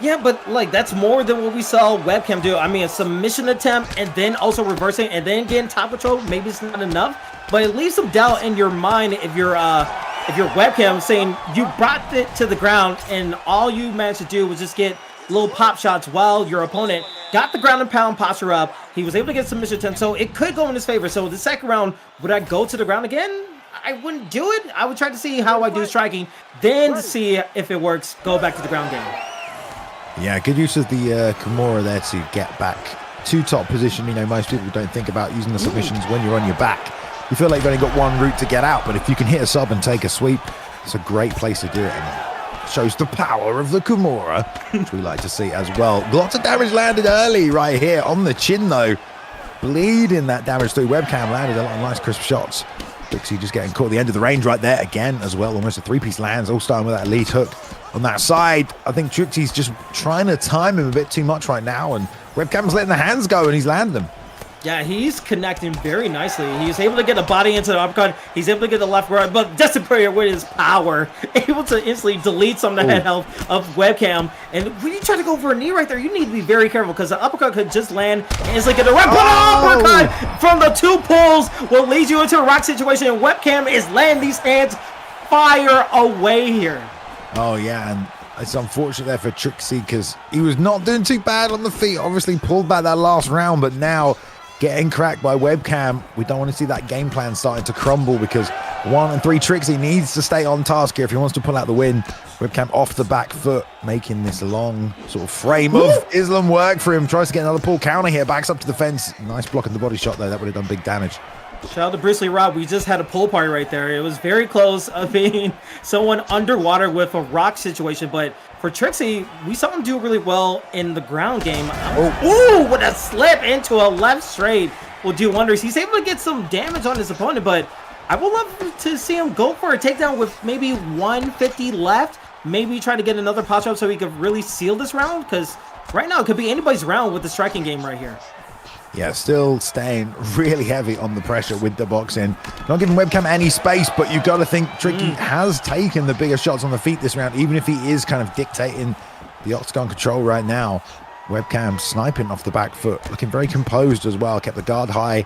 Yeah, but like that's more than what we saw webcam do. I mean, a submission attempt and then also reversing and then getting top control. Maybe it's not enough, but it leaves some doubt in your mind if you're webcam saying you brought it to the ground and all you managed to do was just get little pop shots while your opponent got the ground and pound posture up. He was able to get submission attempt, so it could go in his favor. So the second round, would I go to the ground again? I wouldn't do it. I would try to see how I do striking, then to see if it works, go back to the ground game. Yeah, good use of the Kimura there to get back to top position. You know, most people don't think about using the submissions when you're on your back. You feel like you've only got one route to get out, but if you can hit a sub and take a sweep, it's a great place to do it. And it shows the power of the Kimura, which we like to see as well. Lots of damage landed early right here on the chin, though. Bleeding that damage through webcam, landed a lot of nice crisp shots. Trixie just getting caught at the end of the range right there again as well. Almost a 3-piece lands, all starting with that elite hook on that side. I think Trixie's just trying to time him a bit too much right now, and webcam's letting the hands go and he's landed them. Yeah, he's connecting very nicely. He's able to get a body into the uppercut. He's able to get the left guard, but just superior with his power, able to instantly delete some of the head health of webcam. And when you try to go for a knee right there, you need to be very careful because the uppercut could just land and instantly get a right uppercut from the 2 pulls will lead you into a rock situation. And webcam is landing these hands fire away here. Oh yeah, and it's unfortunate there for Trixie because he was not doing too bad on the feet. Obviously pulled back that last round, but now getting cracked by webcam. We don't want to see that game plan starting to crumble because 1 and 3 Trixie needs to stay on task here if he wants to pull out the win. Webcam off the back foot, making this long sort of frame of Islam work for him. Tries to get another pull counter here, backs up to the fence. Nice block in the body shot though. That would have done big damage. Shout out to Bruce Lee Rob. We just had a pull party right there. It was very close of being someone underwater with a rock situation, but for Trixie, we saw him do really well in the ground game. Ooh, with a slip into a left straight will do wonders. He's able to get some damage on his opponent, but I would love to see him go for a takedown with maybe 150 left. Maybe try to get another posture up so he could really seal this round, because right now it could be anybody's round with the striking game right here. Yeah, still staying really heavy on the pressure with the boxing. Not giving webcam any space, but you've got to think Tricky has taken the bigger shots on the feet this round, even if he is kind of dictating the octagon control right now. Webcam sniping off the back foot, looking very composed as well. Kept the guard high,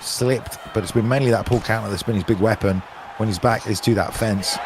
slipped, but it's been mainly that pull counter that's been his big weapon. When his back is to that fence.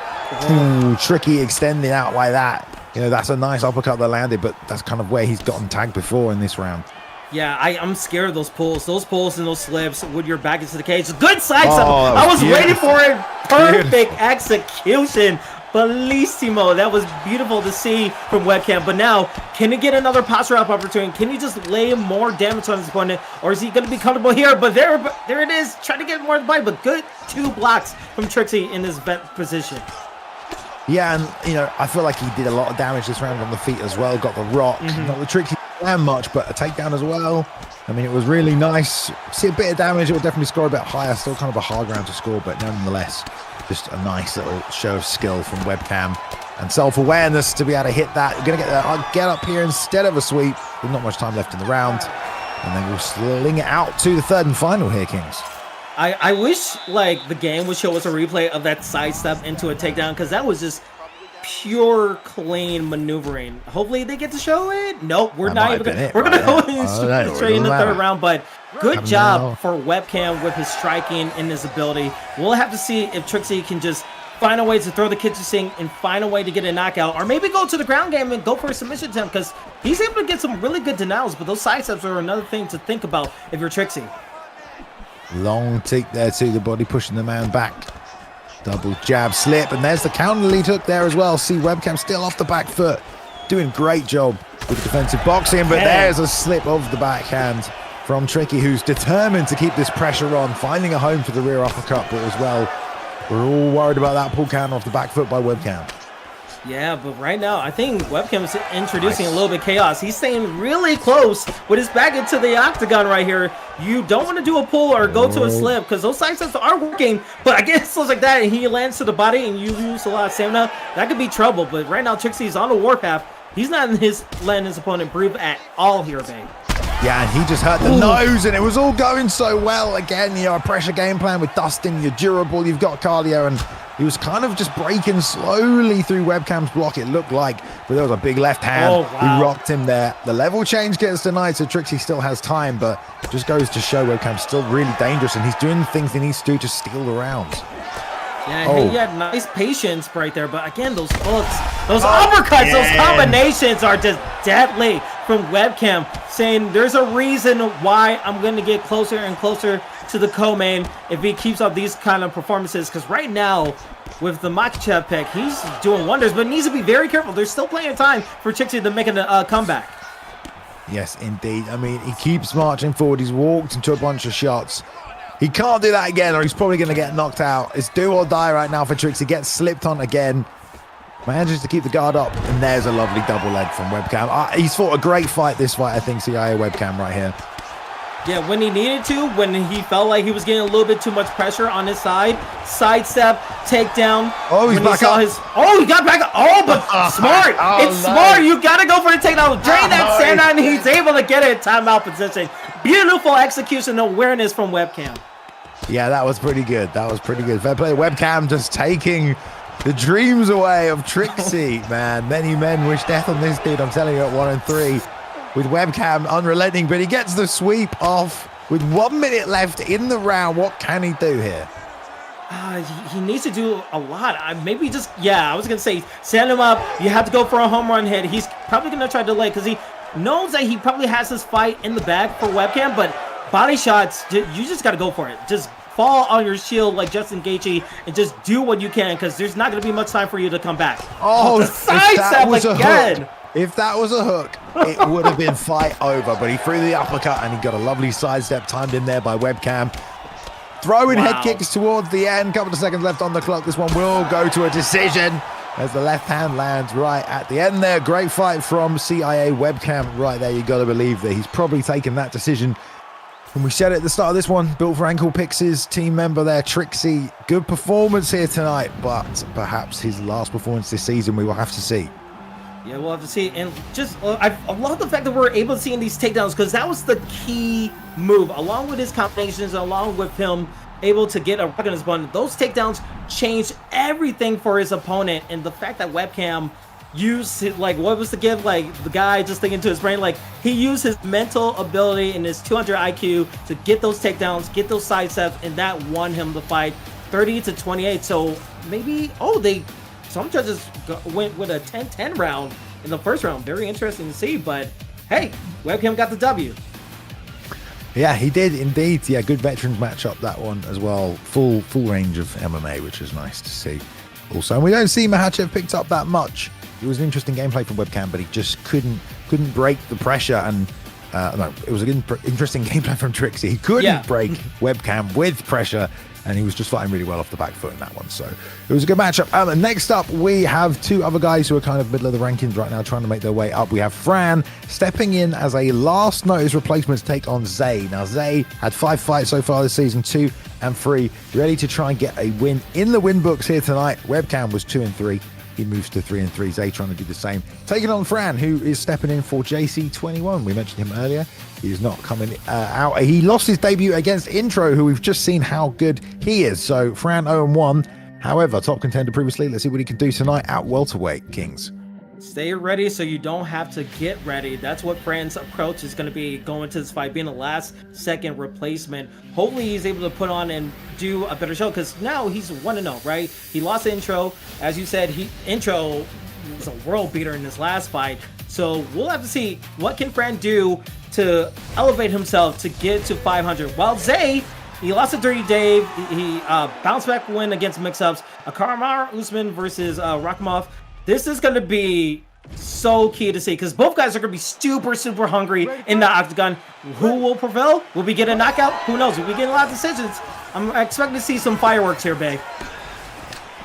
Ooh, Tricky extending out like that. You know, that's a nice uppercut that landed, but that's kind of where he's gotten tagged before in this round. Yeah, I'm scared of those pulls and those slips with your back into the cage. Good side step. I was waiting for it. Perfect execution. Bellissimo. That was beautiful to see from webcam. But now, can he get another posture up opportunity? Can he just lay more damage on his opponent? Or is he going to be comfortable here? But there it is. Trying to get more of the bite. But good 2 blocks from Trixie in this vet position. Yeah, and, you know, I feel like he did a lot of damage this round on the feet as well. Got the rock. Not the Trixie land much, but a takedown as well. I mean, it was really nice. See a bit of damage. It will definitely score a bit higher. Still kind of a hard round to score, but nonetheless, just a nice little show of skill from webcam and self-awareness to be able to hit that. You're going to get that get up here instead of a sweep with not much time left in the round. And then we'll sling it out to the third and final here, Kings. I wish, like, the game would show us a replay of that sidestep into a takedown, because that was just pure clean maneuvering. Hopefully they get to show it. Nope, we're not even gonna, we're gonna go straight in the third round, but good job for webcam with his striking and his ability. We'll have to see if Trixie can just find a way to throw the kitchen sink and find a way to get a knockout, or maybe go to the ground game and go for a submission attempt, because he's able to get some really good denials, but those side steps are another thing to think about if you're Trixie. Long tick there to the body, pushing the man back. Double jab slip, and there's the counter lead hook there as well. See webcam still off the back foot. Doing great job with defensive boxing, but there's a slip of the backhand from Tricky, who's determined to keep this pressure on, finding a home for the rear uppercut, but as well, we're all worried about that pull counter off the back foot by webcam. Yeah, but right now, I think webcam is introducing a little bit of chaos. He's staying really close with his back into the octagon right here. You don't want to do a pull or go to a slip, because those side steps are working, but against looks like that, and he lands to the body, and you lose a lot of stamina. That could be trouble, but right now, Trixie's on the warpath. He's not letting his opponent breathe at all here, babe. Yeah, and he just hurt the nose, and it was all going so well. Again, you know, a pressure game plan with Dustin, you're durable, you've got cardio, and he was kind of just breaking slowly through webcam's block, it looked like, but there was a big left hand. He rocked him there. The level change gets denied, so Trixie still has time, but it just goes to show webcam's still really dangerous, and he's doing the things he needs to do to steal the rounds. Yeah, he had nice patience right there, but again, those hooks, those uppercuts, those combinations are just deadly from webcam, saying there's a reason why I'm going to get closer and closer to the co-main if he keeps up these kind of performances, because right now, with the Makachev pick, he's doing wonders, but needs to be very careful. There's still plenty of time for Trixie to make a comeback. Yes, indeed. I mean, he keeps marching forward. He's walked into a bunch of shots. He can't do that again, or he's probably going to get knocked out. It's do or die right now for Trixie. Gets slipped on again. Manages to keep the guard up, and there's a lovely double leg from webcam. He's fought a great fight this fight, I think, CIA webcam right here. Yeah, when he needed to, when he felt like he was getting a little bit too much pressure on his side, sidestep, takedown. Oh, he's back up. He got back up. Oh, but smart. Smart. You got to go for the takedown. Drain that stand and he's able to get it in timeout position. Beautiful execution and awareness from webcam. Yeah, that was pretty good. That was pretty good. Fair play. Webcam just taking the dreams away of Trixie, man. Many men wish death on this dude. I'm telling you, at 1 and 3. With webcam unrelenting, but he gets the sweep off with 1 minute left in the round. What can he do here? He needs to do a lot. Maybe just, I was going to say, stand him up. You have to go for a home run hit. He's probably going to try to delay because he knows that he probably has his fight in the bag for webcam, but body shots, you just got to go for it. Just fall on your shield like Justin Gaethje and just do what you can, because there's not going to be much time for you to come back. Oh, the sidestep again. If that was a hook, it would have been fight over, but he threw the uppercut and he got a lovely sidestep timed in there by webcam. Throwing head kicks towards the end. Couple of seconds left on the clock. This one will go to a decision as the left hand lands right at the end there. Great fight from CIA webcam right there. You got to believe that he's probably taken that decision. And we said it at the start of this one, Built for Ankle Picks' team member there, Trixie. Good performance here tonight, but perhaps his last performance this season. We will have to see. Yeah, we'll have to see. And just, I love the fact that we're able to see in these takedowns, because that was the key move, along with his combinations, along with him able to get a rock on his button. Those takedowns changed everything for his opponent. And the fact that webcam used his, like, what was the give? Like, the guy just thinking to his brain, like, he used his mental ability and his 200 IQ to get those takedowns, get those side steps, and that won him the fight 30-28. So maybe, some judges went with a 10-10 round in the first round. Very interesting to see, but hey, webcam got the W. Yeah, he did indeed. Yeah, good veterans matchup, that one as well. Full range of MMA, which is nice to see. Also, and we don't see Makhachev picked up that much. It was an interesting gameplay from webcam, but he just couldn't break the pressure. And no, it was an interesting gameplay from Trixie. He couldn't break webcam with pressure, and he was just fighting really well off the back foot in that one. So it was a good matchup. Next up, we have two other guys who are kind of middle of the rankings right now, trying to make their way up. We have Fran stepping in as a last notice replacement to take on Zay. Now, Zay had 5 fights so far this season, 2 and 3. Ready to try and get a win in the win books here tonight. Webcam was 2 and 3. He moves to 3 and 3. Zay trying to do the same. Taking on Fran, who is stepping in for JC21. We mentioned him earlier. He is not coming out. He lost his debut against Intro, who we've just seen how good he is. So Fran 0-1. However, top contender previously. Let's see what he can do tonight at welterweight, Kings. Stay ready so you don't have to get ready. That's what Fran's approach is going to be going to this fight, being a last-second replacement. Hopefully he's able to put on and do a better show, because now he's 1-0, right? He lost the intro. As you said, intro was a world beater in this last fight. So we'll have to see what can Fran do to elevate himself to get to 500. While Zay, he lost to Dirty Dave. He bounced back win against mix-ups. Kamaru Usman versus Rakhimov. This is going to be so key to see, because both guys are going to be super hungry in the octagon. Who will prevail? Will we get a knockout? Who knows? Will we get a lot of decisions? I'm expecting to see some fireworks here, babe.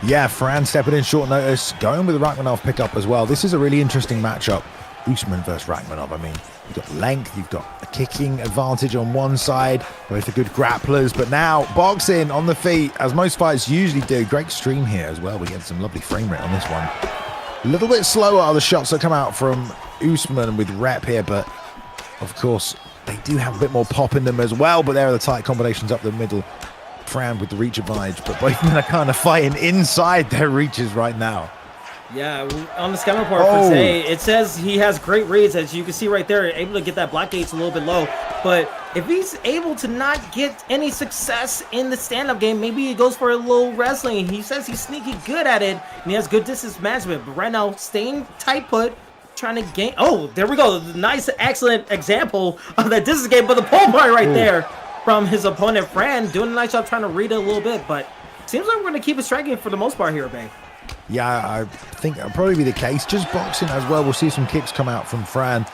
Yeah, Fran stepping in short notice, going with the Rakhimov pickup as well. This is a really interesting matchup. Usman versus Rakhimov. I mean, you've got length, you've got a kicking advantage on one side, both are good grapplers, but now boxing on the feet, as most fights usually do. Great stream here as well. We get some lovely frame rate on this one. A little bit slower are the shots that come out from Usman with rep here, but of course they do have a bit more pop in them as well. But there are the tight combinations up the middle. Fran with the reach advantage, but both men are kind of fighting inside their reaches right now. Yeah, on the scan report for Zay, it says he has great reads, as you can see right there, able to get that block gates a little bit low. But if he's able to not get any success in the stand-up game, maybe he goes for a little wrestling. He says he's sneaky good at it, and he has good distance management. But right now, staying tight put, trying to gain. Oh, there we go. Nice, excellent example of that distance game, but the pole point right there from his opponent, Fran, doing a nice job trying to read it a little bit. But seems like we're going to keep it striking for the most part here, babe. Yeah, I think that'll probably be the case. Just boxing as well. We'll see some kicks come out from Fran.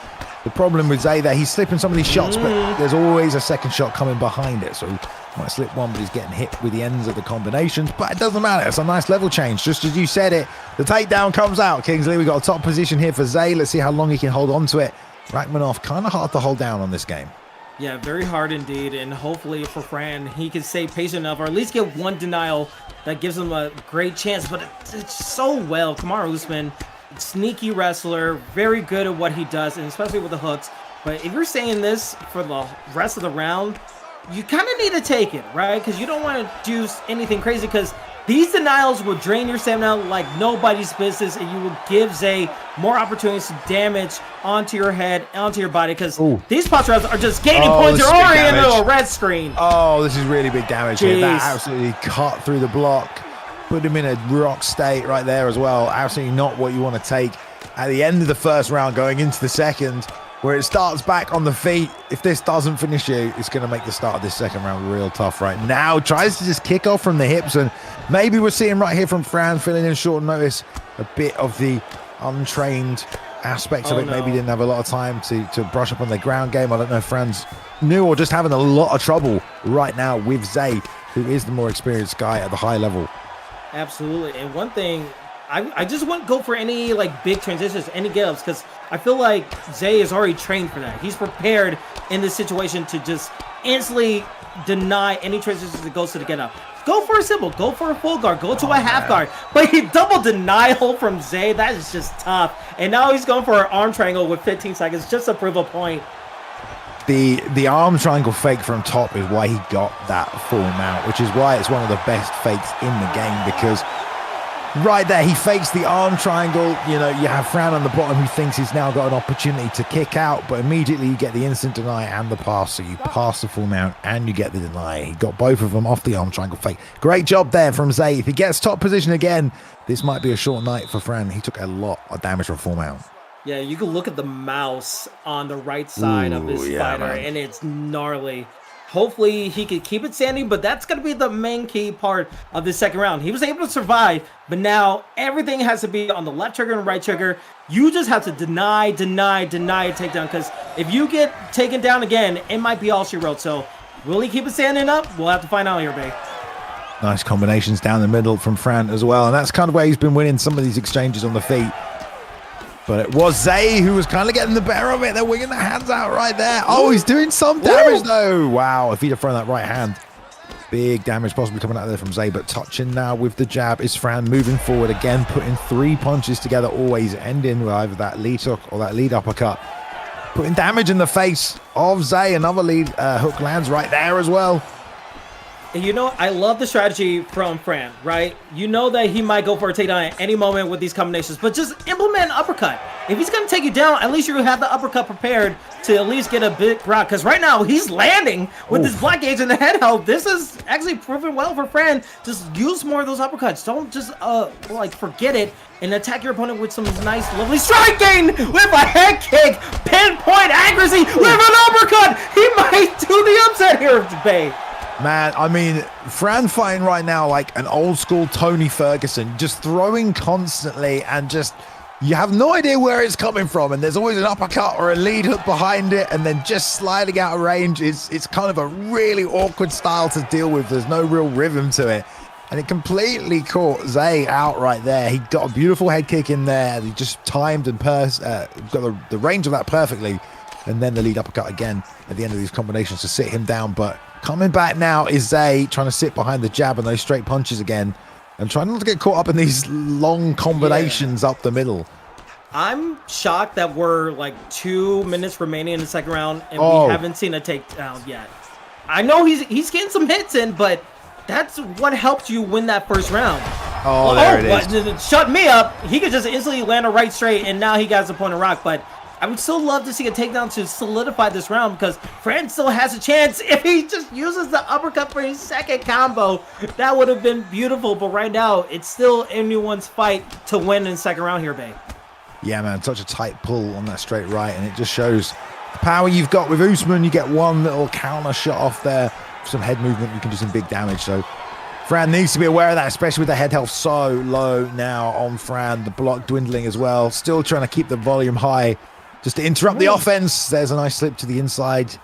The problem with Zay there, he's slipping some of these shots, but there's always a second shot coming behind it. So he might slip one, but he's getting hit with the ends of the combinations. But it doesn't matter. It's a nice level change. Just as you said it, the takedown comes out. Kingsley, we got a top position here for Zay. Let's see how long he can hold on to it. Rakhimov, kind of hard to hold down on this game. Yeah, very hard indeed, and hopefully for Fran, he can stay patient enough, or at least get one denial that gives him a great chance. But it's so well. Kamaru Usman, sneaky wrestler, very good at what he does, and especially with the hooks. But if you're saying this for the rest of the round, you kind of need to take it, right? Because you don't want to do anything crazy, because these denials will drain your stamina like nobody's business, and you will give Zay more opportunities to damage onto your head, onto your body, because these pots rounds are just gaining points. You're already into a red screen. Oh, this is really big damage here. That absolutely cut through the block. Put him in a rock state right there as well. Absolutely not what you want to take at the end of the first round going into the second, where it starts back on the feet. If this doesn't finish you, it's going to make the start of this second round real tough right now. Tries to just kick off from the hips, and maybe we're seeing right here from Fran filling in short notice a bit of the untrained aspects of it. Maybe didn't have a lot of time to brush up on their ground game. I don't know if Fran's new or just having a lot of trouble right now with Zay, who is the more experienced guy at the high level. Absolutely. And one thing, I just wouldn't go for any like big transitions, any get-ups, because I feel like Zay is already trained for that. He's prepared in this situation to just instantly deny any transitions that goes to the get-up. Go for a simple, go for a full guard, go to a half guard. But he double denial from Zay, that is just tough. And now he's going for an arm triangle with 15 seconds just to prove a point. The arm triangle fake from top is why he got that full mount, which is why it's one of the best fakes in the game, because right there, he fakes the arm triangle. You know, you have Fran on the bottom who thinks he's now got an opportunity to kick out, but immediately you get the instant deny and the pass. So you pass the full mount and you get the deny. He got both of them off the arm triangle fake. Great job there from Zay. If he gets top position again, this might be a short night for Fran. He took a lot of damage from full mount. Yeah, you can look at the mouse on the right side of this fighter, and it's gnarly. Hopefully he could keep it standing, but that's going to be the main key part of this second round. He was able to survive, but now everything has to be on the left trigger and right trigger. You just have to deny a takedown, because if you get taken down again, it might be all she wrote. So will he keep it standing up? We'll have to find out here, babe. Nice combinations down the middle from Fran as well, and that's kind of where he's been winning some of these exchanges on the feet. But it was Zay who was kind of getting the better of it. They're winging the hands out right there. Oh, he's doing some damage though. Wow, if he'd have thrown that right hand. Big damage possibly coming out there from Zay, but touching now with the jab is Fran, moving forward again, putting 3 punches together, always ending with either that lead hook or that lead uppercut. Putting damage in the face of Zay. Another lead hook lands right there as well. You know, I love the strategy from Fran, right? You know that he might go for a takedown at any moment with these combinations, but just implement an uppercut. If he's going to take you down, at least you have the uppercut prepared to at least get a big rock. Because right now, he's landing with this block gauge and the head held. This is actually proven well for Fran. Just use more of those uppercuts. Don't just, like, forget it and attack your opponent with some nice, lovely strike gain with a head kick. Pinpoint accuracy with an uppercut. He might do the upset here, Bay. Man, I mean, Fran fighting right now like an old school Tony Ferguson, just throwing constantly and just, you have no idea where it's coming from. And there's always an uppercut or a lead hook behind it. And then just sliding out of range. It's kind of a really awkward style to deal with. There's no real rhythm to it. And it completely caught Zay out right there. He got a beautiful head kick in there. He just timed and got the range of that perfectly. And then the lead uppercut again at the end of these combinations to sit him down. But coming back now is Zay trying to sit behind the jab and those straight punches again and trying not to get caught up in these long combinations up the middle. I'm shocked that we're like 2 minutes remaining in the second round and we haven't seen a takedown yet. I know he's getting some hits in, but that's what helped you win that first round. Oh, there it is. Shut me up. He could just instantly land a right straight and now he got the point of rock, but I would still love to see a takedown to solidify this round because Fran still has a chance if he just uses the uppercut for his second combo. That would have been beautiful, but right now, it's still anyone's fight to win in the second round here, Bay. Yeah, man, such a tight pull on that straight right, and it just shows the power you've got with Usman. You get one little counter shot off there, some head movement, you can do some big damage. So Fran needs to be aware of that, especially with the head health so low now on Fran. The block dwindling as well, still trying to keep the volume high. Just to interrupt the offense. There's a nice slip to the inside.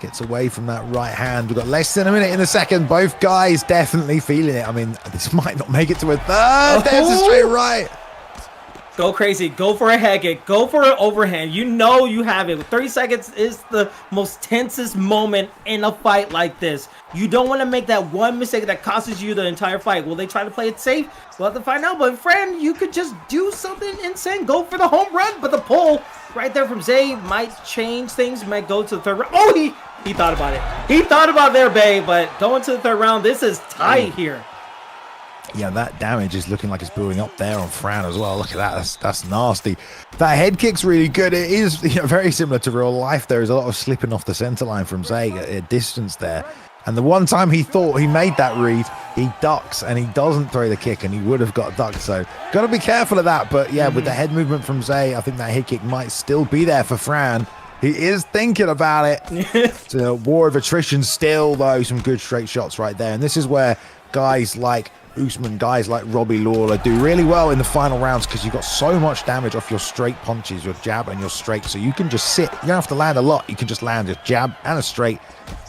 Gets away from that right hand. We've got less than a minute in the second. Both guys definitely feeling it. I mean, this might not make it to a third. There's a straight right. Go crazy. Go for a head kick. Go for an overhand. You know you have it. 30 seconds is the most tensest moment in a fight like this. You don't want to make that one mistake that costs you the entire fight. Will they try to play it safe? We'll have to find out. But, Fran, you could just do something insane. Go for the home run. But the pull right there from Zay might change things. Might go to the third round. Oh, he thought about it. He thought about there, Bay. But going to the third round, this is tight here. Yeah, that damage is looking like it's building up there on Fran as well. Look at that. That's nasty. That head kick's really good. It is very similar to real life. There is a lot of slipping off the center line from Zay at a distance there. And the one time he thought he made that read, he ducks and he doesn't throw the kick, and he would have got ducked. So got to be careful of that. But yeah, with the head movement from Zay, I think that head kick might still be there for Fran. He is thinking about it. It's a war of attrition still, though. Some good straight shots right there. And this is where guys like Usman, guys like Robbie Lawler do really well in the final rounds because you've got so much damage off your straight punches, your jab and your straight. So you can just sit. You don't have to land a lot. You can just land a jab and a straight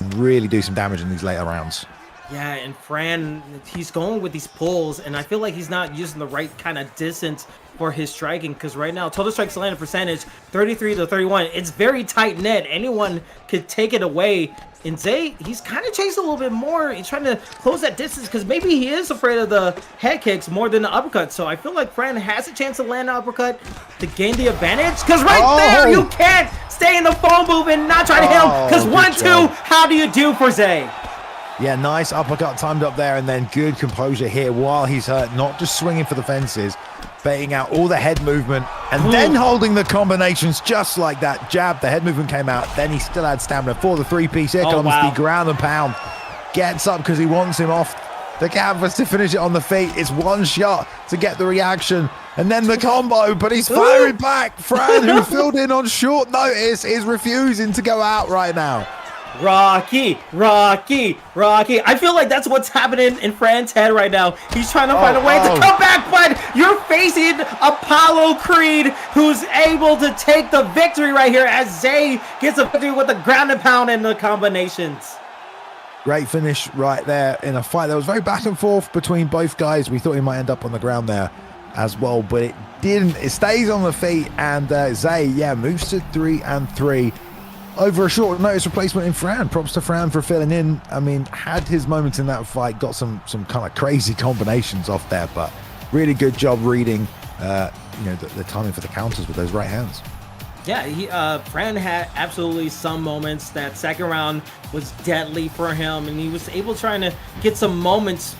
and really do some damage in these later rounds. Yeah, and Fran, he's going with these pulls, and I feel like he's not using the right kind of distance for his striking, because right now, total strikes landed percentage, 33 to 31. It's very tight net. Anyone could take it away. And Zay, he's kind of chasing a little bit more. He's trying to close that distance, because maybe he is afraid of the head kicks more than the uppercut. So I feel like Fran has a chance to land an uppercut to gain the advantage, because right there, you can't stay in the phone booth and not try to hit him, because 1-2, how do you do for Zay? Yeah, nice uppercut timed up there, and then good composure here while he's hurt, not just swinging for the fences, baiting out all the head movement, and then holding the combinations just like that. Jab, the head movement came out, then he still had stamina for the three-piece. Here comes the ground and pound. Gets up because he wants him off the canvas to finish it on the feet. It's one shot to get the reaction, and then the combo, but he's firing back. Fran, who filled in on short notice, is refusing to go out right now. Rocky. I feel like that's what's happening in Fran's head right now. He's trying to find a way to come back, but you're facing Apollo Creed, who's able to take the victory right here as Zay gets a victory with the ground and pound and the combinations. Great finish right there in a fight that was very back and forth between both guys. We thought he might end up on the ground there as well, but it didn't. It stays on the feet, and Zay, moves to 3-3. Over a short notice replacement in Fran. Props to Fran for filling in. I mean, had his moments in that fight, got some kind of crazy combinations off there, but really good job reading, the timing for the counters with those right hands. Yeah, Fran had absolutely some moments. That second round was deadly for him, and he was able to get some moments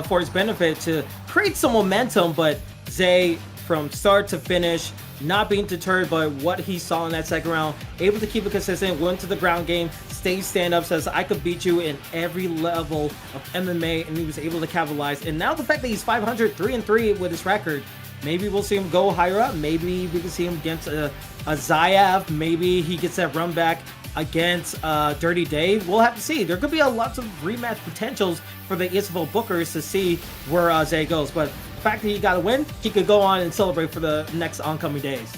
for his benefit to create some momentum. But Zay, from start to finish, not being deterred by what he saw in that second round, able to keep it consistent, went to the ground game, stay stand up, says I could beat you in every level of MMA, and he was able to capitalize. And now the fact that he's 500, 3-3 with his record, maybe we'll see him go higher up. Maybe we can see him against a Zyaf. Maybe he gets that run back against Dirty Dave. We'll have to see. There could be lots of rematch potentials for the ESFL bookers to see where Zay goes. But the fact that he got a win, he could go on and celebrate for the next oncoming days.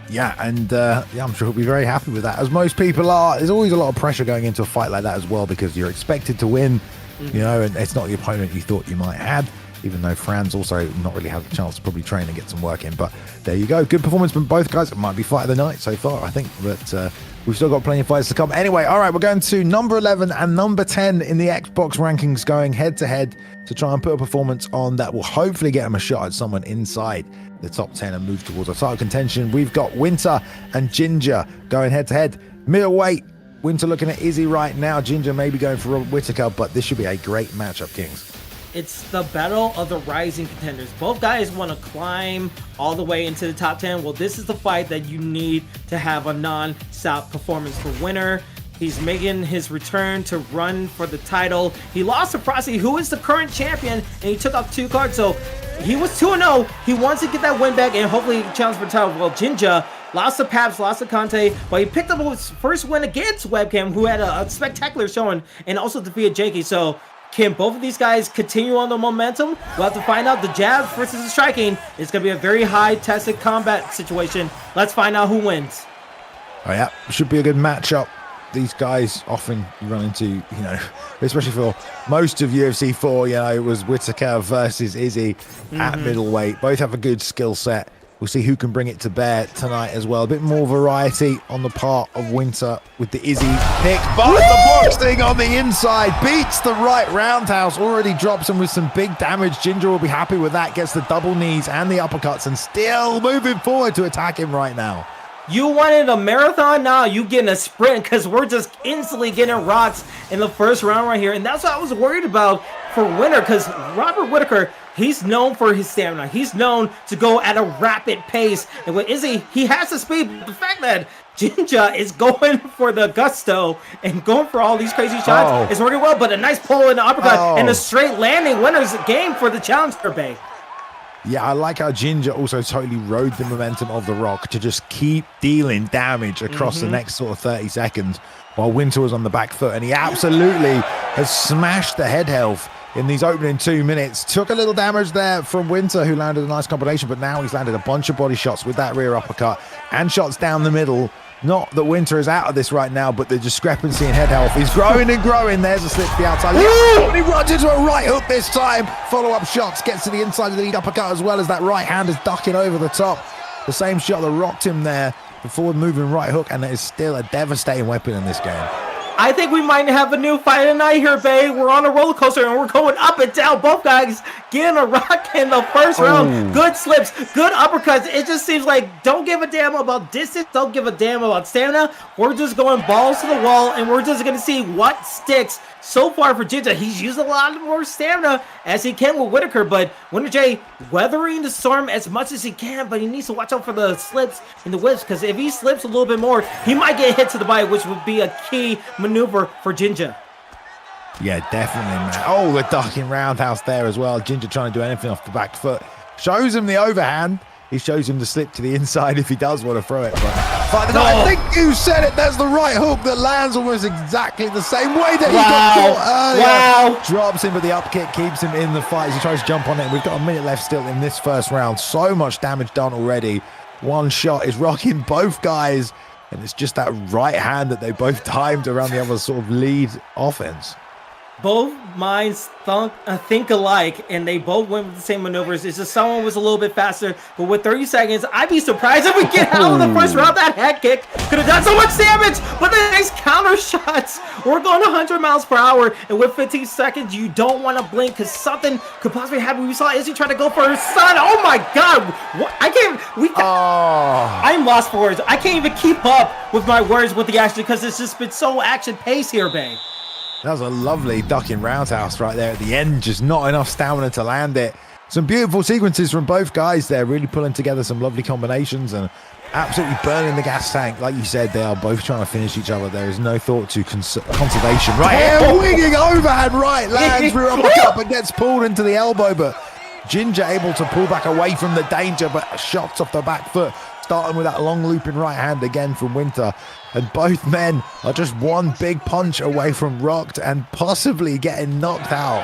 Yeah, and I'm sure he'll be very happy with that, as most people are. There's always a lot of pressure going into a fight like that as well, because you're expected to win, you know, and it's not the opponent you thought you might have. Even though Fran's also not really had the chance to probably train and get some work in. But there you go. Good performance from both guys. It might be fight of the night so far, I think. But we've still got plenty of fights to come. Anyway, all right, we're going to number 11 and number 10 in the Xbox rankings, going head-to-head to try and put a performance on that will hopefully get him a shot at someone inside the top 10 and move towards a title contention. We've got Winter and Ginger going head-to-head. Middleweight, Winter looking at Izzy right now. Ginger maybe going for Robert Whittaker, but this should be a great matchup, Kings. It's the battle of the rising contenders. Both guys want to climb all the way into the top 10. Well, this is the fight that you need to have a non-stop performance for Winter. He's making his return to run for the title. He lost to Frosty, who is the current champion, and he took off 2 cards. So he was 2-0. He wants to get that win back and hopefully challenge for the title. Well, Ginger lost to Paps, lost to Conte, but he picked up his first win against Webcam, who had a spectacular showing, and also defeated Jakey. So can both of these guys continue on the momentum? We'll have to find out. The jab versus the striking is going to be a very high-tested combat situation. Let's find out who wins. Oh, yeah. Should be a good matchup. These guys often run into, you know, especially for most of UFC 4, you know, it was Whittaker versus Izzy at middleweight. Both have a good skill set. We'll see who can bring it to bear tonight as well. A bit more variety on the part of Winter with the Izzy pick. But the boxing on the inside beats the right roundhouse. Already drops him with some big damage. Ginger will be happy with that. Gets the double knees and the uppercuts and still moving forward to attack him right now. You wanted a marathon? Now you getting a sprint, because we're just instantly getting rocks in the first round right here. And that's what I was worried about for Winter, because Robert Whittaker, he's known for his stamina. He's known to go at a rapid pace. And with Izzy, he has the speed. But the fact that Ginger is going for the gusto and going for all these crazy shots is working well. But a nice pull in the uppercut and a straight landing. Winner's game for the challenger, Bay. Yeah, I like how Ginger also totally rode the momentum of The Rock to just keep dealing damage across the next sort of 30 seconds while Winter was on the back foot. And he absolutely has smashed the head health in these opening 2 minutes. Took a little damage there from Winter, who landed a nice combination, but now he's landed a bunch of body shots with that rear uppercut and shots down the middle. Not that Winter is out of this right now, but the discrepancy in head health is growing and growing. There's a slip to the outside. And he runs into a right hook this time. Follow-up shots, gets to the inside of the lead uppercut, as well as that right hand is ducking over the top. The same shot that rocked him there, the forward-moving right hook, and it is still a devastating weapon in this game. I think we might have a new fight tonight here, babe. We're on a roller coaster and we're going up and down. Both guys getting a rock in the first round. Good slips, good uppercuts. It just seems like don't give a damn about distance. Don't give a damn about stamina. We're just going balls to the wall and we're just going to see what sticks. So far for Ginger, he's used a lot more stamina as he can with Whittaker, but Winter J weathering the storm as much as he can, but he needs to watch out for the slips and the whips, because if he slips a little bit more, he might get hit to the body, which would be a key maneuver for Ginger. Yeah, definitely, man. Oh, the ducking roundhouse there as well. Ginger trying to do anything off the back foot. Shows him the overhand. He shows him the slip to the inside if he does want to throw it. But I think you said it. There's the right hook that lands almost exactly the same way that he got caught earlier. Drops him, but the up kick keeps him in the fight as he tries to jump on it. We've got a minute left still in this first round. So much damage done already. One shot is rocking both guys. And it's just that right hand that they both timed around the other sort of lead offense. Both minds think alike, and they both went with the same maneuvers. It's just someone was a little bit faster, but with 30 seconds, I'd be surprised if we get out of the first round. That head kick could have done so much damage, but the nice counter shots. We're going 100 miles per hour, and with 15 seconds, you don't want to blink because something could possibly happen. We saw Izzy try to go for her son. Oh my God! What? I can't. I'm I'm lost for words. I can't even keep up with my words with the action because it's just been so action-paced here, Bay. That was a lovely ducking roundhouse right there at the end. Just not enough stamina to land it. Some beautiful sequences from both guys there, really pulling together some lovely combinations and absolutely burning the gas tank. Like you said, they are both trying to finish each other. There is no thought to conservation. Right here, winging overhand right, lands rear uppercut, but gets pulled into the elbow. But Ginger able to pull back away from the danger, but shots off the back foot, starting with that long looping right hand again from Winter. And both men are just one big punch away from rocked and possibly getting knocked out.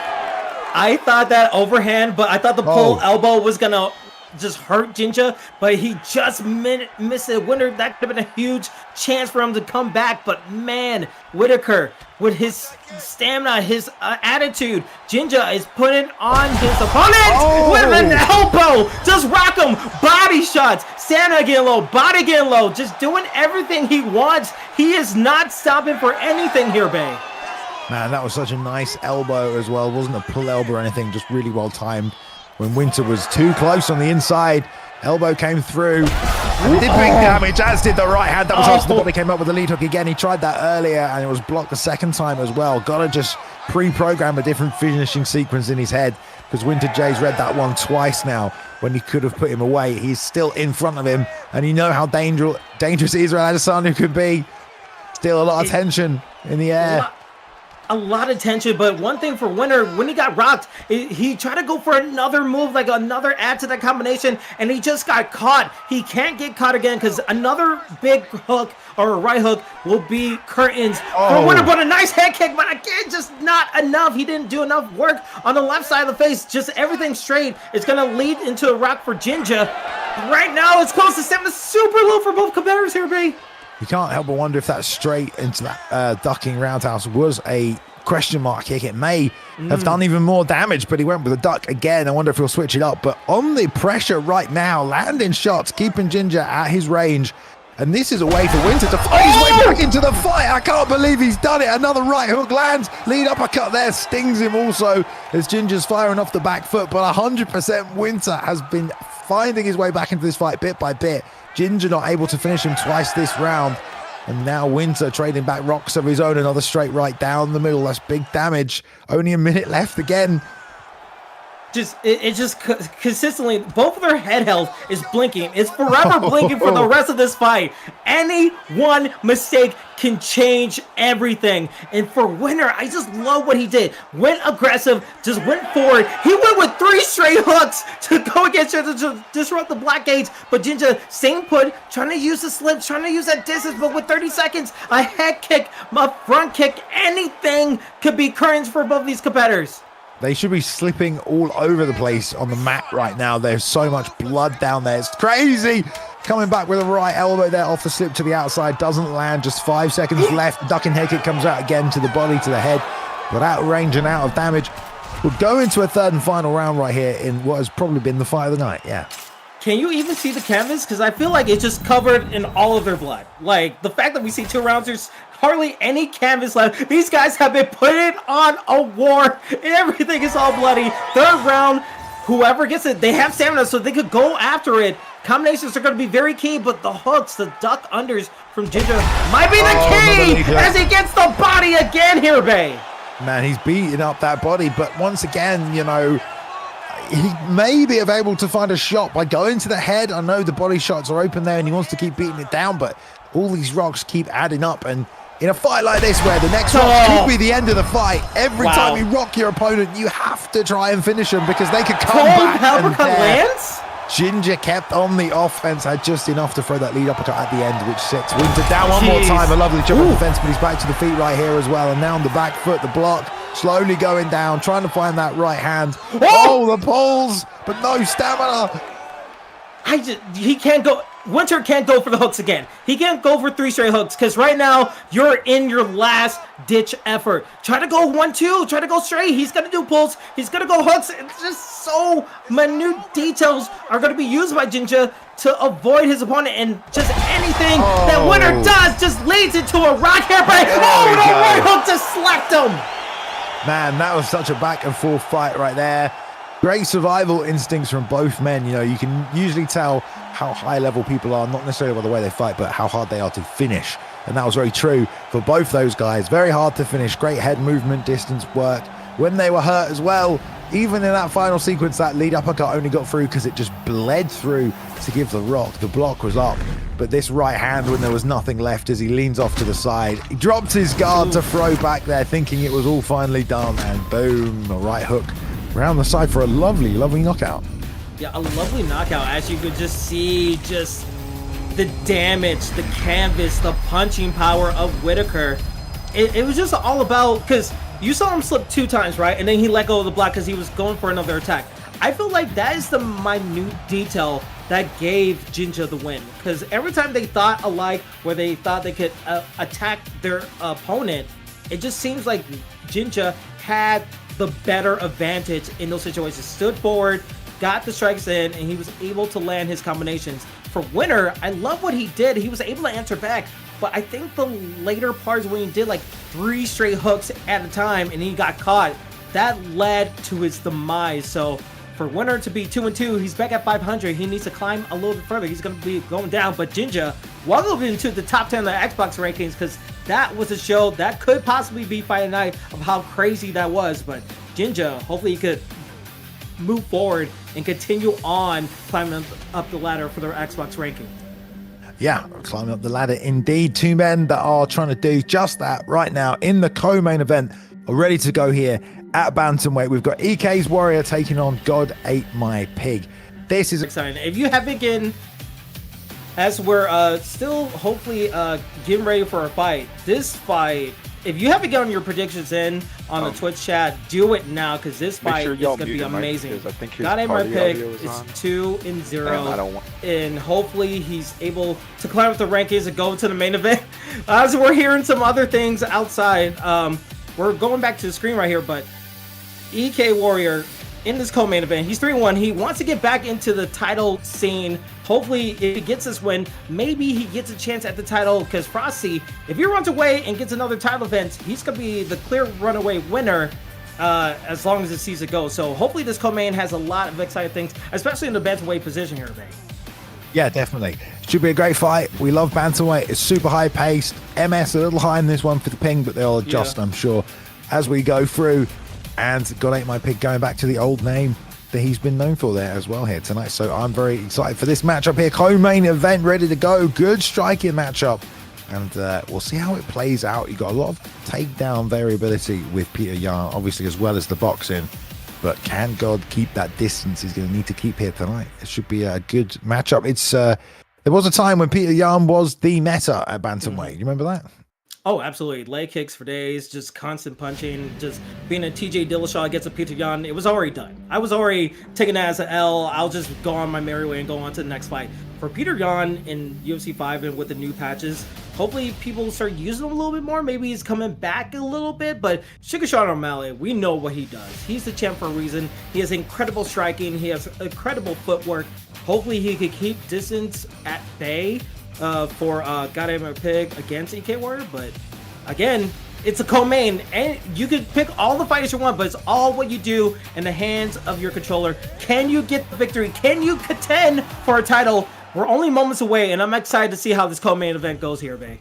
I thought that overhand, but I thought the pull elbow was going to just hurt Ginger, but he just missed it. Winter, that could have been a huge chance for him to come back, but man, Whitaker, with his stamina, his attitude, Ginger is putting on his opponent with an elbow. Just rock him. Body shots. Stamina getting low. Body getting low. Just doing everything he wants. He is not stopping for anything here, Bay. Man, that was such a nice elbow as well. It wasn't a pull elbow or anything, just really well timed. When Winter was too close on the inside, elbow came through and did big damage, as did the right hand. That was after the body came up with the lead hook again. He tried that earlier and it was blocked the second time as well. Gotta just pre-program a different finishing sequence in his head, because Winter J's read that one twice now when he could have put him away. He's still in front of him, and you know how dangerous Israel Adesanya could be. Still a lot of tension in the air. A lot of tension, but one thing for Winter, when he got rocked, he tried to go for another move, like another add to that combination, and he just got caught. He can't get caught again because another big hook or a right hook will be curtains for Winter. But a nice head kick, but again, just not enough. He didn't do enough work on the left side of the face. Just everything straight. It's going to lead into a rock for Ginger. Right now, it's close to 7. Super low for both competitors here, B. You can't help but wonder if that straight into that ducking roundhouse was a question mark kick. It may have done even more damage, but he went with a duck again. I wonder if he'll switch it up. But on the pressure right now, landing shots, keeping Ginger at his range. And this is a way for Winter to fight his way back into the fight. I can't believe he's done it. Another right hook lands. Lead uppercut there stings him also as Ginger's firing off the back foot. But 100% Winter has been finding his way back into this fight bit by bit. Ginger not able to finish him twice this round. And now Winter trading back rocks of his own. Another straight right down the middle. That's big damage. Only a minute left again. It just consistently, both of their head health is blinking. It's forever blinking for the rest of this fight. Any one mistake can change everything. And for Winter, I just love what he did. Went aggressive, just went forward. He went with 3 straight hooks to go against her to disrupt the black gates. But Ginger staying put, trying to use the slips, trying to use that distance. But with 30 seconds, a head kick, a front kick, anything could be curtains for both of these competitors. They should be slipping all over the place on the mat right now. There's so much blood down there. It's crazy. Coming back with a right elbow there off the slip to the outside. Doesn't land. Just 5 seconds left. Ducking head kick comes out again to the body, to the head. But out of range and out of damage. We'll go into a third and final round right here in what has probably been the fight of the night. Yeah. Can you even see the canvas? Because I feel like it's just covered in all of their blood. Like, the fact that we see 2 rounds, there's hardly any canvas left. These guys have been putting on a war. Everything is all bloody. Third round, whoever gets it, they have stamina, so they could go after it. Combinations are going to be very key, but the hooks, the duck unders from Ginger might be the key as he gets the body again here, Bay. Man, he's beating up that body, but once again, you know, he may be able to find a shot by going to the head. I know the body shots are open there and he wants to keep beating it down, but all these rocks keep adding up. And in a fight like this, where the next rock could be the end of the fight, every time you rock your opponent, you have to try and finish them because they could come back. And lands? Ginger kept on the offense, had just enough to throw that lead uppercut at the end, which sets Winter down one more time. A lovely jump on the fence, but he's back to the feet right here as well. And now on the back foot, the block slowly going down, trying to find that right hand. The pulls, but no stamina. He can't go. Winter can't go for the hooks again. He can't go for 3 straight hooks because right now you're in your last ditch effort. Try to go 1-2. Try to go straight. He's gonna do pulls. He's gonna go hooks. It's just so minute details are gonna be used by Ginger to avoid his opponent, and just anything that Winter does just leads into a rock hair break. The right hook just slapped him. Man, that was such a back and forth fight right there. Great survival instincts from both men. You know, you can usually tell how high level people are, not necessarily by the way they fight, but how hard they are to finish. And that was very true for both those guys. Very hard to finish. Great head movement, distance work. When they were hurt as well, even in that final sequence, that lead uppercut only got through because it just bled through to give the rock. The block was up, but this right hand, when there was nothing left, as he leans off to the side, he dropped his guard to throw back there, thinking it was all finally done, and boom, a right hook around the side for a lovely, lovely knockout. Yeah, a lovely knockout. As you could just see, just the damage, the canvas, the punching power of Whitaker. It was just all about, because you saw him slip 2 times, right? And then he let go of the block because he was going for another attack. I feel like that is the minute detail that gave Jinja the win. Because every time they thought alike, where they thought they could attack their opponent, it just seems like Jinja had the better advantage in those situations. Stood forward, got the strikes in, and he was able to land his combinations. For Winner, I love what he did. He was able to answer back, but I think the later parts when he did like 3 straight hooks at a time and he got caught, that led to his demise. So for Winner to be 2-2, he's back at 500. He needs to climb a little bit further. He's going to be going down, but Jinja welcome into the top 10 of the Xbox rankings, because that was a show that could possibly be Fight Night of how crazy that was. But Jinja, hopefully he could move forward and continue on climbing up the ladder for their Xbox ranking. Yeah, climbing up the ladder indeed. 2 men that are trying to do just that right now in the co-main event are ready to go here at bantamweight. We've got EK's Warrior taking on God Ate My Pig. This is exciting. If you haven't been, as we're still hopefully getting ready for a fight, this fight, if you haven't gotten your predictions in on the Twitch chat, do it now, because this fight is going to be amazing. God Ate My Pig is 2-0, and hopefully he's able to climb up the rankings and go to the main event. As we're hearing some other things outside, we're going back to the screen right here, but EK Warrior in this co-main event, he's 3-1. He wants to get back into the title scene. Hopefully, if he gets this win, maybe he gets a chance at the title, because Frosty, if he runs away and gets another title event, he's going to be the clear runaway winner as long as the season goes. So hopefully this co-main has a lot of exciting things, especially in the bantamweight position here today. Yeah, definitely. Should be a great fight. We love bantamweight. It's super high paced. MS a little high in this one for the ping, but they'll adjust, I'm sure, as we go through. And God Ate My Pig going back to the old name that he's been known for there as well here tonight. So I'm very excited for this matchup here. Co-main event ready to go. Good striking matchup. And we'll see how it plays out. You've got a lot of takedown variability with Peter Yan, obviously, as well as the boxing. But can God keep that distance? He's going to need to keep here tonight. It should be a good matchup. It's there was a time when Peter Yan was the meta at bantamweight. You remember that? Oh, absolutely. Leg kicks for days, just constant punching, just being a TJ Dillashaw against a Peter Yan. It was already done. I was already taking that as an L. I'll just go on my merry way and go on to the next fight. For Peter Yan in UFC 5 and with the new patches, hopefully people start using him a little bit more. Maybe he's coming back a little bit, but Sugar Sean O'Malley, we know what he does. He's the champ for a reason. He has incredible striking. He has incredible footwork. Hopefully he could keep distance at bay for God Ate My Pig against EK Warrior. But again, it's a co-main, and you could pick all the fighters you want, but it's all what you do in the hands of your controller. Can you get the victory? Can you contend for a title? We're only moments away, and I'm excited to see how this co-main event goes here, Bay.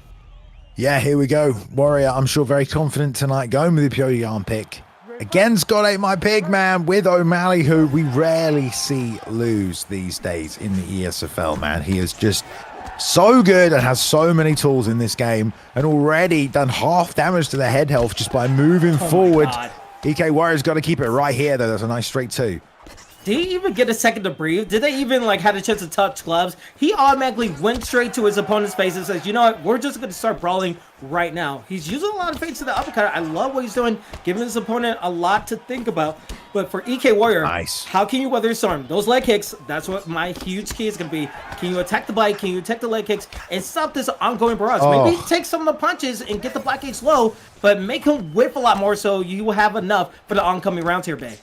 Yeah, here we go. Warrior, I'm sure very confident tonight, going with the Peter Yan pick against God Ate My Pig, man, with O'Malley, who we rarely see lose these days in the ESFL, man. He is just so good and has so many tools in this game, and already done half damage to the head health just by moving forward. EK Warrior's got to keep it right here, though. That's a nice straight 2. Did he even get a second to breathe? Did they even like had a chance to touch gloves? He automatically went straight to his opponent's face and says, you know what, we're just going to start brawling right now. He's using a lot of feints to the uppercut. I love what he's doing, giving his opponent a lot to think about. But for EK Warrior, nice. How can you weather the storm? Those leg kicks, that's what my huge key is going to be. Can you attack the bite? Can you attack the leg kicks? And stop this ongoing barrage. Maybe take some of the punches and get the black kicks low, but make him whip a lot more so you will have enough for the oncoming rounds here, Bay.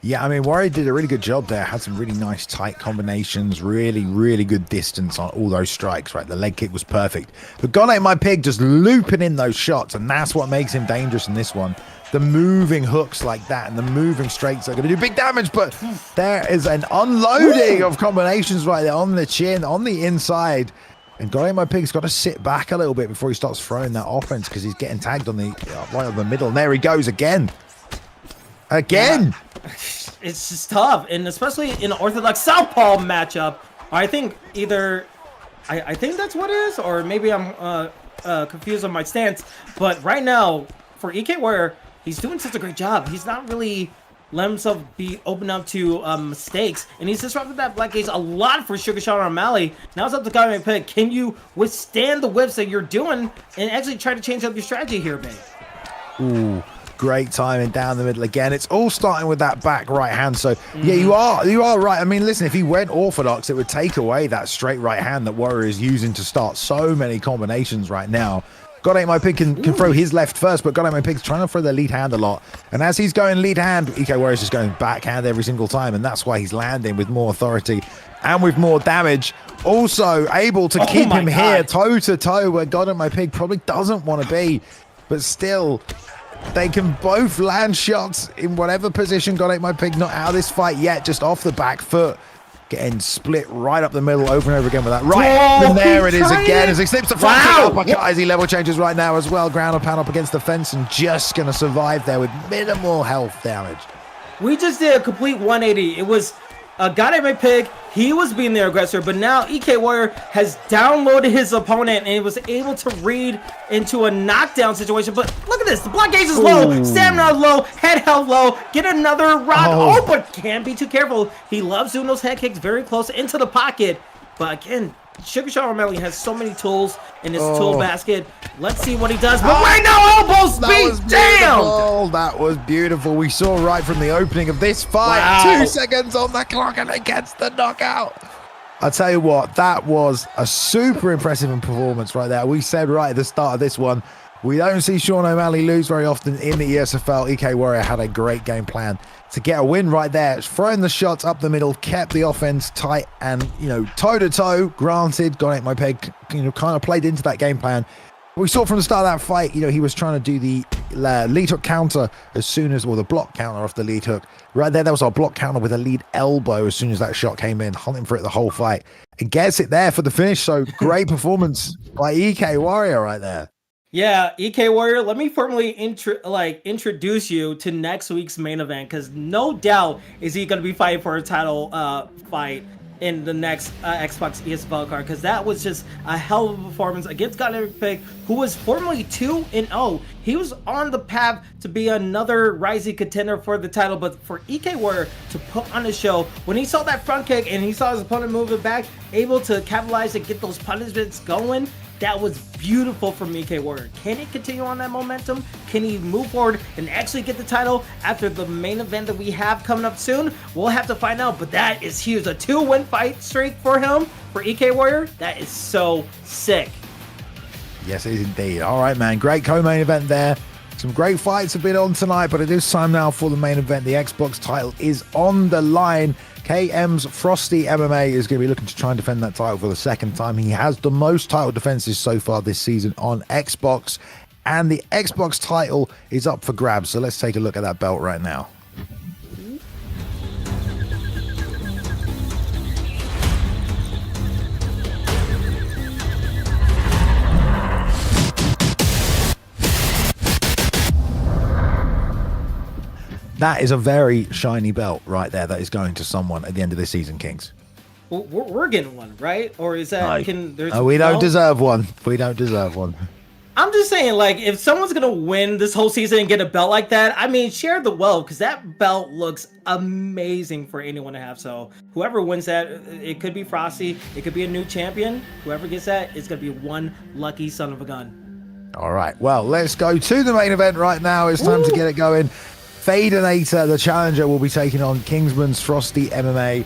Yeah, I mean, Warrior did a really good job there. Had some really nice tight combinations, really good distance on all those strikes, right? The leg kick was perfect. But God Ain't My Pig just looping in those shots, and that's what makes him dangerous in this one. The moving hooks like that and the moving straights are going to do big damage, but there is an unloading of combinations right there on the chin, on the inside. And God Ain't My Pig's got to sit back a little bit before he starts throwing that offense because he's getting tagged on the right on the middle. And there he goes again. Again. Yeah. It's just tough, and especially in an orthodox southpaw matchup. I think either I think that's what it is, or maybe I'm confused on my stance. But right now, for EK Warrior, he's doing such a great job. He's not really letting himself be open up to mistakes, and he's disrupted that black gaze a lot for Sugar Sean O'Malley. Now it's up to God Ain't My Pig. Can you withstand the whips that you're doing and actually try to change up your strategy here, babe? Ooh. Great timing down the middle again. It's all starting with that back right hand. So yeah, you are right. I mean, listen, if he went orthodox, it would take away that straight right hand that Warrior is using to start so many combinations right now. God Ain't My Pig can throw his left first, but God Ain't My Pig's trying to throw the lead hand a lot. And as he's going lead hand, EK Warrior's just going backhand every single time, and that's why he's landing with more authority and with more damage. Also able to keep him here toe to toe where God Ain't My Pig probably doesn't want to be, but still they can both land shots in whatever position. God Ain't My Pig not out of this fight yet, just off the back foot. Getting split right up the middle over and over again with that. Right, and there it is again as he slips the front kick up as he level changes right now as well. Ground and pound up against the fence and just going to survive there with minimal health damage. We just did a complete 180. It was God Ain't My Pig. He was being the aggressor, but now EK Warrior has downloaded his opponent and he was able to read into a knockdown situation. But look at this. The block gauge is low, stamina low, head held low. Get another rock. Oh, but can't be too careful. He loves doing those head kicks very close into the pocket. But again, Sugar Sean O'Malley has so many tools in his tool basket. Let's see what he does. But right now, elbow speed down. That was beautiful. We saw right from the opening of this fight. 2 seconds on the clock and it gets the knockout. I'll tell you what, that was a super impressive performance right there. We said right at the start of this one, we don't see Sean O'Malley lose very often in the ESFL. EK Warrior had a great game plan to get a win right there. Throwing the shots up the middle, kept the offense tight and, toe to toe. Granted, God Ain't My Pig, kind of played into that game plan. We saw from the start of that fight, he was trying to do the lead hook counter as soon as, or the block counter off the lead hook. Right there, was our block counter with a lead elbow as soon as that shot came in, hunting for it the whole fight. And gets it there for the finish. So great performance by EK Warrior right there. Yeah, EK Warrior, let me formally introduce you to next week's main event, because no doubt is he going to be fighting for a title fight in the next Xbox ESFL card, because that was just a hell of a performance against God Ain't My Pig, who was formerly 2-0. He was on the path to be another rising contender for the title, but for EK Warrior to put on a show, when he saw that front kick and he saw his opponent move it back, able to capitalize and get those punishments going, that was beautiful from EK Warrior. Can he continue on that momentum? Can he move forward and actually get the title after the main event that we have coming up soon? We'll have to find out, but that is huge. A 2-win fight streak for him, for EK Warrior. That is so sick. Yes, it is indeed. All right, man. Great co-main event there. Some great fights have been on tonight, but it is time now for the main event. The Xbox title is on the line. KM's FrostyMMA is going to be looking to try and defend that title for the second time. He has the most title defenses so far this season on Xbox, and the Xbox title is up for grabs. So let's take a look at that belt right now. That is a very shiny belt right there that is going to someone at the end of this season, Kings. Well, we're getting one, right? Or is that... No, we don't deserve one. We don't deserve one. I'm just saying, if someone's going to win this whole season and get a belt like that, I mean, share the wealth, because that belt looks amazing for anyone to have. So whoever wins that, it could be Frosty. It could be a new champion. Whoever gets that, it's going to be one lucky son of a gun. All right. Well, let's go to the main event right now. It's time to get it going. Fadanator, the challenger, will be taking on Kingsman's FrostyMMA.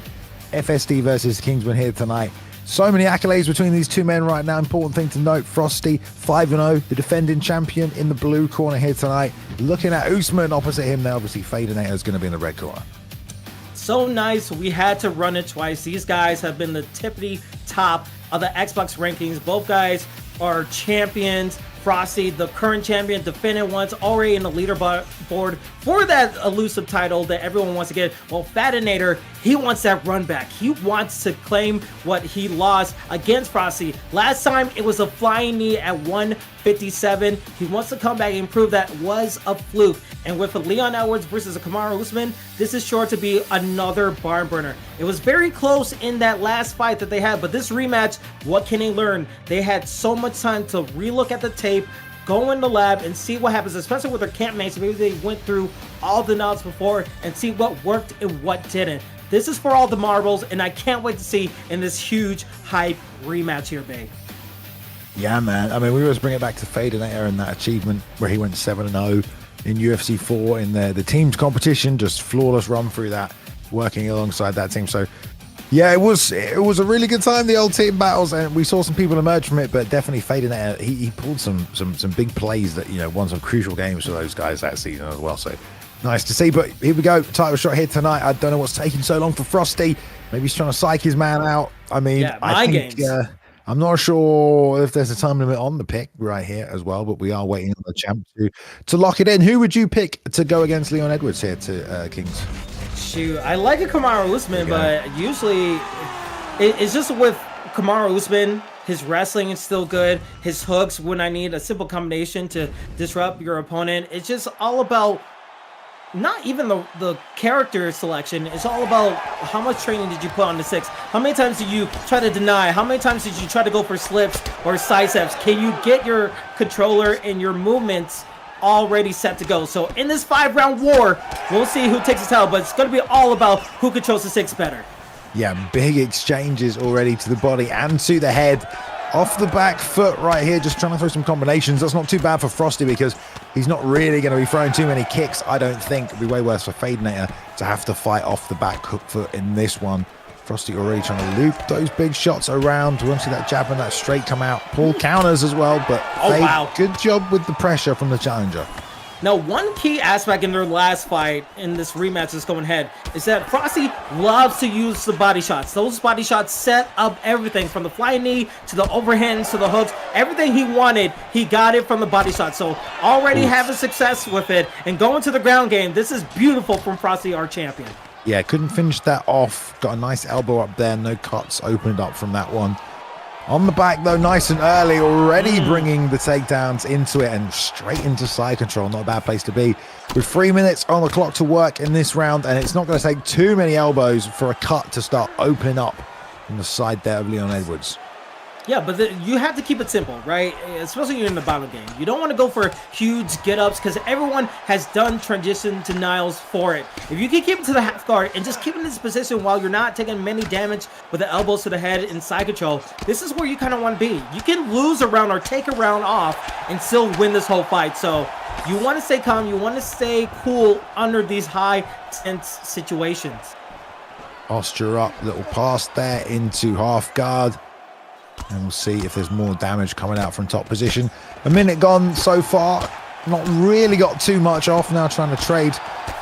FSD versus Kingsman here tonight. So many accolades between these two men right now. Important thing to note, Frosty 5-0, the defending champion in the blue corner here tonight. Looking at Usman opposite him there. Obviously, Fadanator is going to be in the red corner. So nice, we had to run it twice. These guys have been the tippity top of the Xbox rankings. Both guys are champions. Frosty, the current champion, defended once, already in the leaderboard for that elusive title that everyone wants to get. Well, Fadanator, he wants that run back. He wants to claim what he lost against Frosty. Last time, it was a flying knee at 157. He wants to come back and prove that was a fluke. And with a Leon Edwards versus a Kamaru Usman, this is sure to be another barn burner. It was very close in that last fight that they had, but this rematch, what can they learn? They had so much time to relook at the tape, go in the lab and see what happens, especially with their campmates. Maybe they went through all the knobs before and see what worked and what didn't. This is for all the marbles, and I can't wait to see in this huge hype rematch here, babe. Yeah, man. I mean, we always bring it back to Fadanator and that achievement where he went 7-0 in UFC 4 in the team's competition, just flawless run through that, working alongside that team. So yeah, it was a really good time, the old team battles, and we saw some people emerge from it, but definitely Fadanator, he pulled some big plays that, you know, won some crucial games for those guys that season as well. So nice to see. But here we go, title shot here tonight. I don't know what's taking so long for Frosty. Maybe he's trying to psych his man out. I mean, yeah, I think I'm not sure if there's a time limit on the pick right here as well, but we are waiting on the champ to lock it in. Who would you pick to go against Leon Edwards here to Kings? Shoot, I like a Kamaru Usman, but usually it's just with Kamaru Usman, his wrestling is still good. His hooks, when I need a simple combination to disrupt your opponent, it's just all about not even the character selection. It's all about how much training did you put on the six. How many times did you try to deny? How many times did you try to go for slips or side steps? Can you get your controller and your movements already set to go? So in this 5-round war, we'll see who takes the title, but it's going to be all about who controls the six better. Yeah, big exchanges already to the body and to the head. Off the back foot right here, just trying to throw some combinations. That's not too bad for Frosty because he's not really going to be throwing too many kicks, I don't think. It'll be way worse for Fadanator to have to fight off the back hook foot in this one. Frosty already trying to loop those big shots around. We want to see that jab and that straight come out. Paul counters as well, but wow, good job with the pressure from the challenger. Now, one key aspect in their last fight in this rematch that's going ahead is that Frosty loves to use the body shots. Those body shots set up everything from the flying knee to the overhands to the hooks. Everything he wanted, he got it from the body shot. So already having success with it and going to the ground game. This is beautiful from Frosty, our champion. Yeah, couldn't finish that off. Got a nice elbow up there. No cuts opened up from that one. On the back, though, nice and early, already bringing the takedowns into it and straight into side control. Not a bad place to be. With 3 minutes on the clock to work in this round, and it's not going to take too many elbows for a cut to start opening up from the side there of Leon Edwards. Yeah, but you have to keep it simple, right? Especially in the battle game. You don't want to go for huge get-ups because everyone has done transition denials for it. If you can keep it to the half guard and just keep it in this position while you're not taking many damage with the elbows to the head and side control, this is where you kind of want to be. You can lose a round or take a round off and still win this whole fight. So you want to stay calm. You want to stay cool under these high tense situations. Posture up, little pass there into half guard. And we'll see if there's more damage coming out from top position. A minute gone so far. Not really got too much off. Now trying to trade.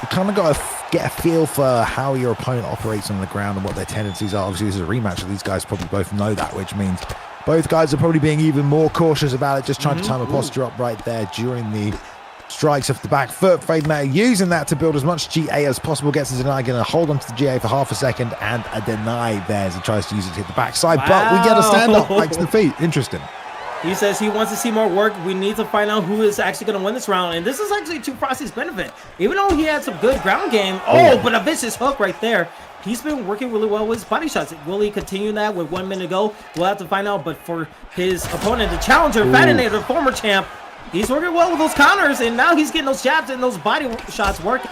You kind of got to get a feel for how your opponent operates on the ground and what their tendencies are. Obviously, this is a rematch, so these guys probably both know that, which means both guys are probably being even more cautious about it. Just trying to time a posture up right there during the strikes off the back foot. Fadanator using that to build as much GA as possible. Gets a deny, going to hold on to the GA for half a second, and a deny there as he tries to use it to hit the backside. But we get a stand up back to the feet. Interesting. He says he wants to see more work. We need to find out who is actually going to win this round. And this is actually to Frosty's benefit. Even though he had some good ground game. But a vicious hook right there. He's been working really well with his body shots. Will he continue that with 1 minute to go? We'll have to find out. But for his opponent, the challenger, Fadanator, former champ, he's working well with those counters, and now he's getting those jabs and those body shots working.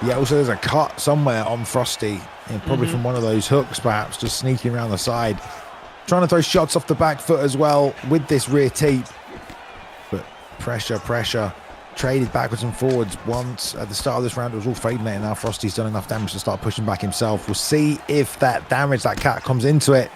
Yeah, also there's a cut somewhere on Frosty, probably from one of those hooks, perhaps, just sneaking around the side. Trying to throw shots off the back foot as well with this rear teep. But pressure. Traded backwards and forwards once at the start of this round. It was all Fadanator. Now Frosty's done enough damage to start pushing back himself. We'll see if that damage, that cat comes into it.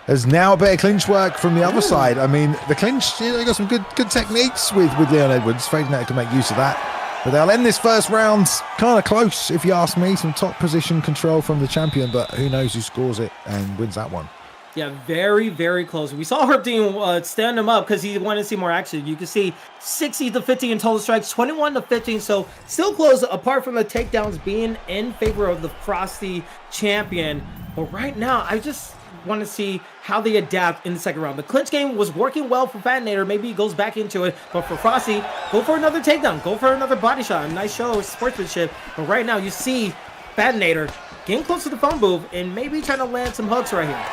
There's now a bit of clinch work from the other side. I mean, the clinch, you know, got some good techniques with Leon Edwards. Fadanator can make use of that. But they'll end this first round kind of close, if you ask me. Some top position control from the champion, but who knows who scores it and wins that one. Yeah, very, very close. We saw Herb Dean stand him up because he wanted to see more action. You can see 60-15 in total strikes, 21-15, so still close apart from the takedowns being in favor of the Frosty champion. But right now, I just want to see how they adapt in the second round. The clinch game was working well for Fadanator. Maybe he goes back into it, but for Frosty, go for another takedown. Go for another body shot. A nice show of sportsmanship. But right now, you see Fadanator getting close to the phone booth and maybe trying to land some hooks right here.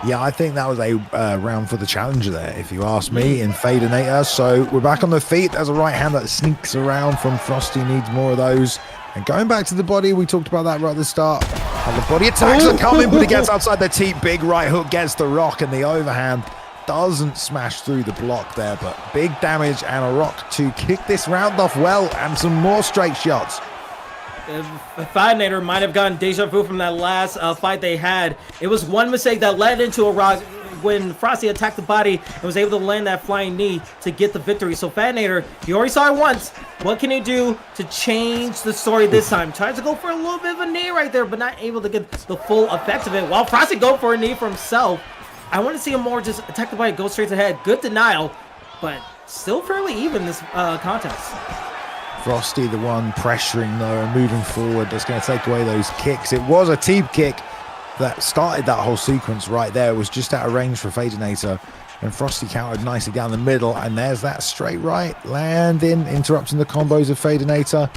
Yeah, I think that was a round for the challenger there, if you ask me, in Fadanator. So we're back on the feet. There's a right hand that sneaks around from Frosty. Needs more of those. And going back to the body, we talked about that right at the start. And the body attacks are coming, but he gets outside the teeth. Big right hook gets the rock, and the overhand doesn't smash through the block there. But big damage and a rock to kick this round off well, and some more straight shots. Fadanator might have gotten deja vu from that last fight they had. It was one mistake that led into a rock when Frosty attacked the body and was able to land that flying knee to get the victory. So Fadanator, you already saw it once. What can he do to change the story this time? Tries to go for a little bit of a knee right there, but not able to get the full effect of it. While Frosty go for a knee for himself, I want to see him more just attack the body, go straight to the head. Good denial, but still fairly even this contest. Frosty, the one pressuring though and moving forward, that's going to take away those kicks. It was a teep kick that started that whole sequence right there. It was just out of range for Fadanator, and Frosty countered nicely down the middle, and there's that straight right landing, interrupting the combos of Fadanator.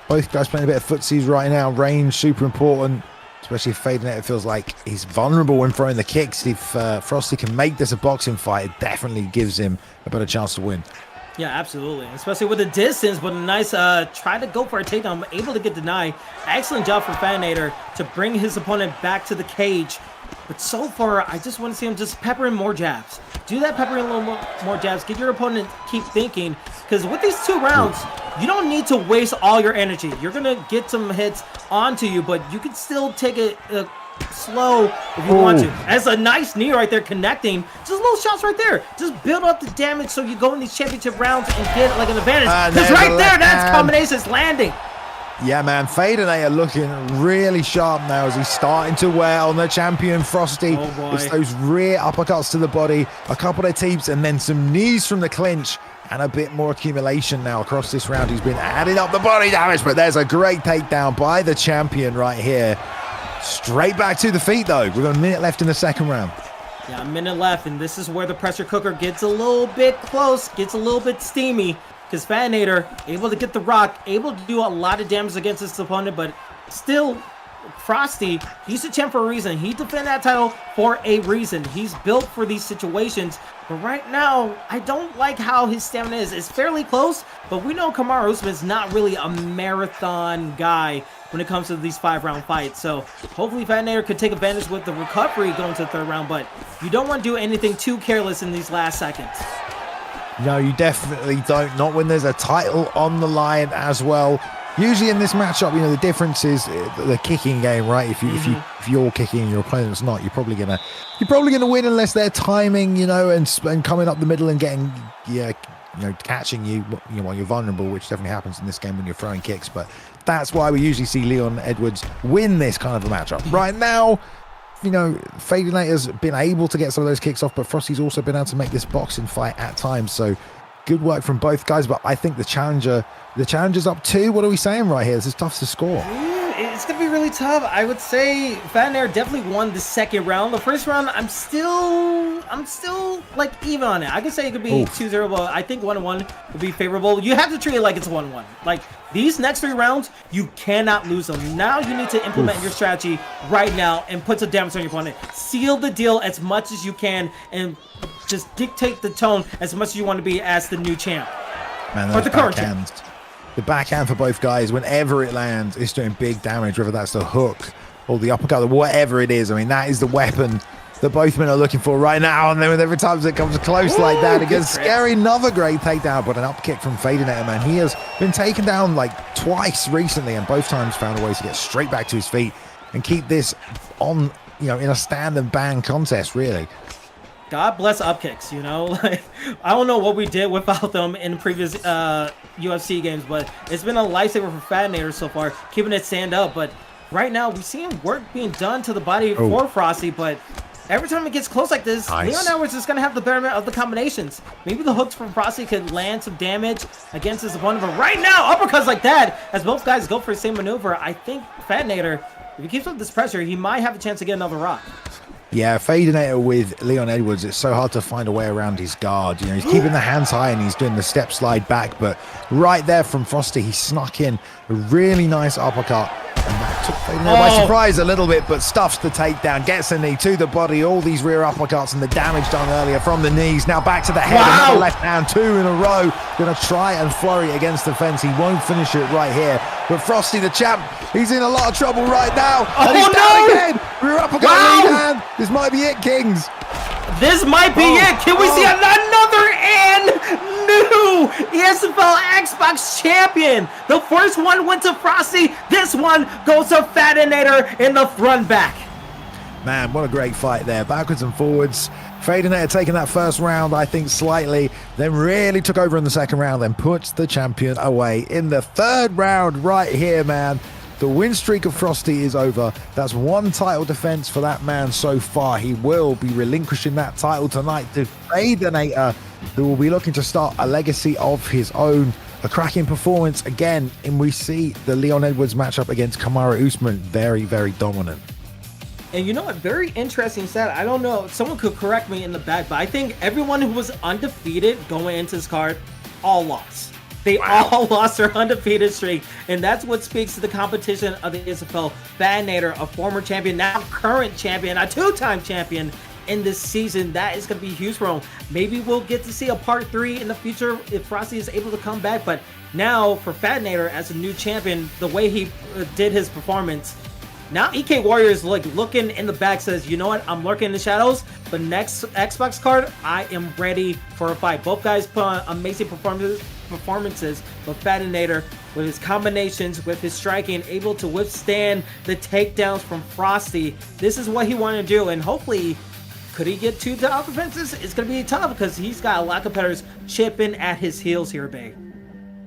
Both guys playing a bit of footsies right now. Range super important, especially if Fadanator feels like he's vulnerable when throwing the kicks. If Frosty can make this a boxing fight, it definitely gives him a better chance to win. Yeah, absolutely. Especially with the distance, but a nice try to go for a takedown, able to get denied. Excellent job from Fadanator to bring his opponent back to the cage. But so far, I just want to see him just pepper in more jabs. Do that, pepper in a little more jabs. Get your opponent keep thinking. Because with these 2 rounds, you don't need to waste all your energy. You're going to get some hits onto you, but you can still take it slow if you want to. That's a nice knee right there connecting. Just little shots right there. Just build up the damage so you go in these championship rounds and get like an advantage. Because right there, that's combinations landing. Yeah, man, Fadanator looking really sharp now as he's starting to wear on the champion Frosty. Oh boy. It's those rear uppercuts to the body, a couple of teeps, and then some knees from the clinch, and a bit more accumulation now across this round. He's been adding up the body damage, but there's a great takedown by the champion right here. Straight back to the feet, though. We've got a minute left in the second round. Yeah, a minute left, and this is where the pressure cooker gets a little bit close, gets a little bit steamy, because Fadanator able to get the rock, able to do a lot of damage against his opponent, but still, Frosty, he's a champ for a reason. He defended that title for a reason. He's built for these situations, but right now, I don't like how his stamina is. It's fairly close, but we know Kamaru Usman's not really a marathon guy when it comes to these 5-round fights. So hopefully Fadanator could take advantage with the recovery going to the 3rd round, but you don't want to do anything too careless in these last seconds. No, you definitely don't. Not when there's a title on the line as well. Usually in this matchup, you know, the difference is the kicking game, right? If you're kicking and your opponent's not, you're probably gonna win unless they're timing, you know, and coming up the middle and getting, catching you while you're vulnerable, which definitely happens in this game when you're throwing kicks. But that's why we usually see Leon Edwards win this kind of a matchup. Right now, you know, Fadanator's been able to get some of those kicks off, but Frosty's also been able to make this boxing fight at times. So good work from both guys, but I think the challenger's up 2. What are we saying right here? This is tough to score. It's gonna be really tough. I would say Fadanator definitely won the second round. The first round, I'm still like even on it. I could say it could be 2-0, but I think 1-1 would be favorable. You have to treat it like it's 1-1. Like these next 3 rounds, you cannot lose them. Now you need to implement your strategy right now and put some damage on your opponent. Seal the deal as much as you can and just dictate the tone as much as you want to be as the new champ. Man, or the current champ. The backhand for both guys, whenever it lands, is doing big damage, whether that's the hook or the uppercut or whatever it is. I mean, that is the weapon that both men are looking for right now. And then every time it comes close like that, it gets scary. Another great takedown, but an up kick from Fadanator, man. He has been taken down like twice recently, and both times found a way to get straight back to his feet and keep this on, you know, in a stand and bang contest, really. God bless upkicks, you know? Like, I don't know what we did without them in previous UFC games, but it's been a lifesaver for Fadanator so far, keeping it stand up. But right now, we're seeing work being done to the body for Frosty, but every time it gets close like this, Leon Edwards is going to have the betterment of the combinations. Maybe the hooks from Frosty could land some damage against his opponent, but right now, uppercuts like that, as both guys go for the same maneuver, I think Fadanator, if he keeps up this pressure, he might have a chance to get another rock. Yeah, Fadanator with Leon Edwards, it's so hard to find a way around his guard. You know, he's keeping the hands high and he's doing the step slide back, but right there from Frosty, he snuck in a really nice uppercut. And that took Fadanator by surprise a little bit, but stuffs the takedown, gets a knee to the body, all these rear uppercuts and the damage done earlier from the knees. Now back to the head, another left hand, 2 in a row. Going to try and flurry against the fence. He won't finish it right here. But Frosty, the champ, he's in a lot of trouble right now. And he's down again. Rear uppercut, lead hand. This might be it, Kings. This might be it. Can we see another and new ESFL Xbox champion? The first one went to Frosty. This one goes to Fadanator in the front back. Man, what a great fight there. Backwards and forwards. Fadanator taking that first round, I think, slightly, then really took over in the second round, then puts the champion away in the third round right here, man. The win streak of Frosty is over. That's 1 title defense for that man so far. He will be relinquishing that title tonight to Fadanator, who will be looking to start a legacy of his own. A cracking performance again, and we see the Leon Edwards matchup against Kamaru Usman very, very dominant. And you know what? Very interesting stat. I don't know. Someone could correct me in the back, but I think everyone who was undefeated going into this card all lost. They all lost their undefeated streak, and that's what speaks to the competition of the ESFL. Fadanator, a former champion, now current champion, a 2-time champion in this season. That is going to be huge for him. Maybe we'll get to see a part 3 in the future if Frosty is able to come back, but now for Fadanator as a new champion, the way he did his performance, now EK Warrior is like looking in the back, says, you know what, I'm lurking in the shadows, but next Xbox card, I am ready for a fight. Both guys put on amazing performances, but Fadanator, with his combinations, with his striking, able to withstand the takedowns from Frosty. This is what he wanted to do, and hopefully, could he get 2 title defenses? It's going to be tough because he's got a lot of competitors chipping at his heels here, babe.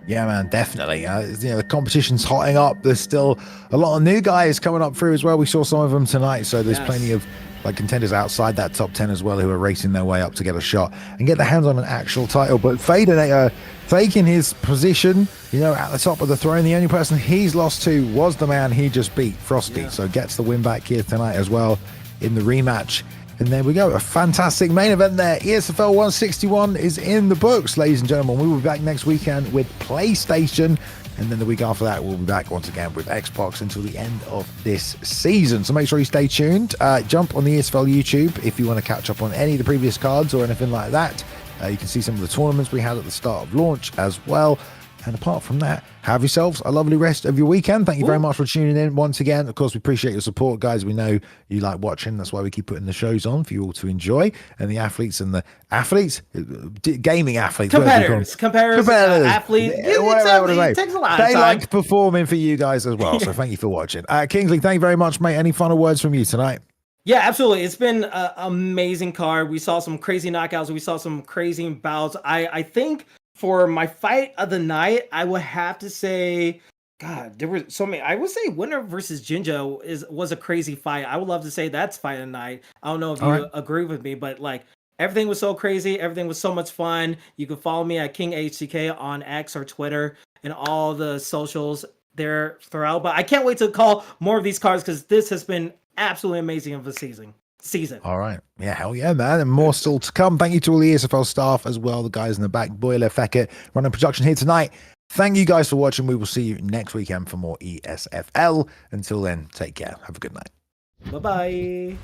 Yeah, man, definitely. You know, the competition's hotting up. There's still a lot of new guys coming up through as well. We saw some of them tonight, so there's plenty of like contenders outside that top 10 as well who are racing their way up to get a shot and get their hands on an actual title. But Fadanator taking his position, you know, at the top of the throne. The only person he's lost to was the man he just beat, Frosty. So gets the win back here tonight as well in the rematch. And there we go, a fantastic main event there. ESFL 161 is in the books, ladies and gentlemen. We will be back next weekend with PlayStation, and then the week after that, we'll be back once again with Xbox until the end of this season. So make sure you stay tuned. Jump on the ESFL YouTube if you want to catch up on any of the previous cards or anything like that. You can see some of the tournaments we had at the start of launch as well. And apart from that, have yourselves a lovely rest of your weekend. Thank you very much for tuning in once again. Of course, we appreciate your support, guys. We know you like watching. That's why we keep putting the shows on for you all to enjoy. And the athletes, gaming athletes, competitors, athletes. It takes a lot of time. They like performing for you guys as well. So thank you for watching. Kingsley, thank you very much, mate. Any final words from you tonight? Yeah, absolutely. It's been an amazing card. We saw some crazy knockouts. We saw some crazy bouts. I think for my fight of the night, I would have to say, God, there were so many. I would say Winner versus Jinjo was a crazy fight. I would love to say that's fight of the night. I don't know if you agree with me, but like everything was so crazy. Everything was so much fun. You can follow me at KingHCK on X or Twitter and all the socials there throughout. But I can't wait to call more of these cards because this has been absolutely amazing of a season. All right. Yeah, hell yeah, man. And more still to come. Thank you to all the ESFL staff as well, the guys in the back, Boiler, Feckett, running production here tonight. Thank you guys for watching. We will see you next weekend for more ESFL. Until then, take care. Have a good night. Bye-bye.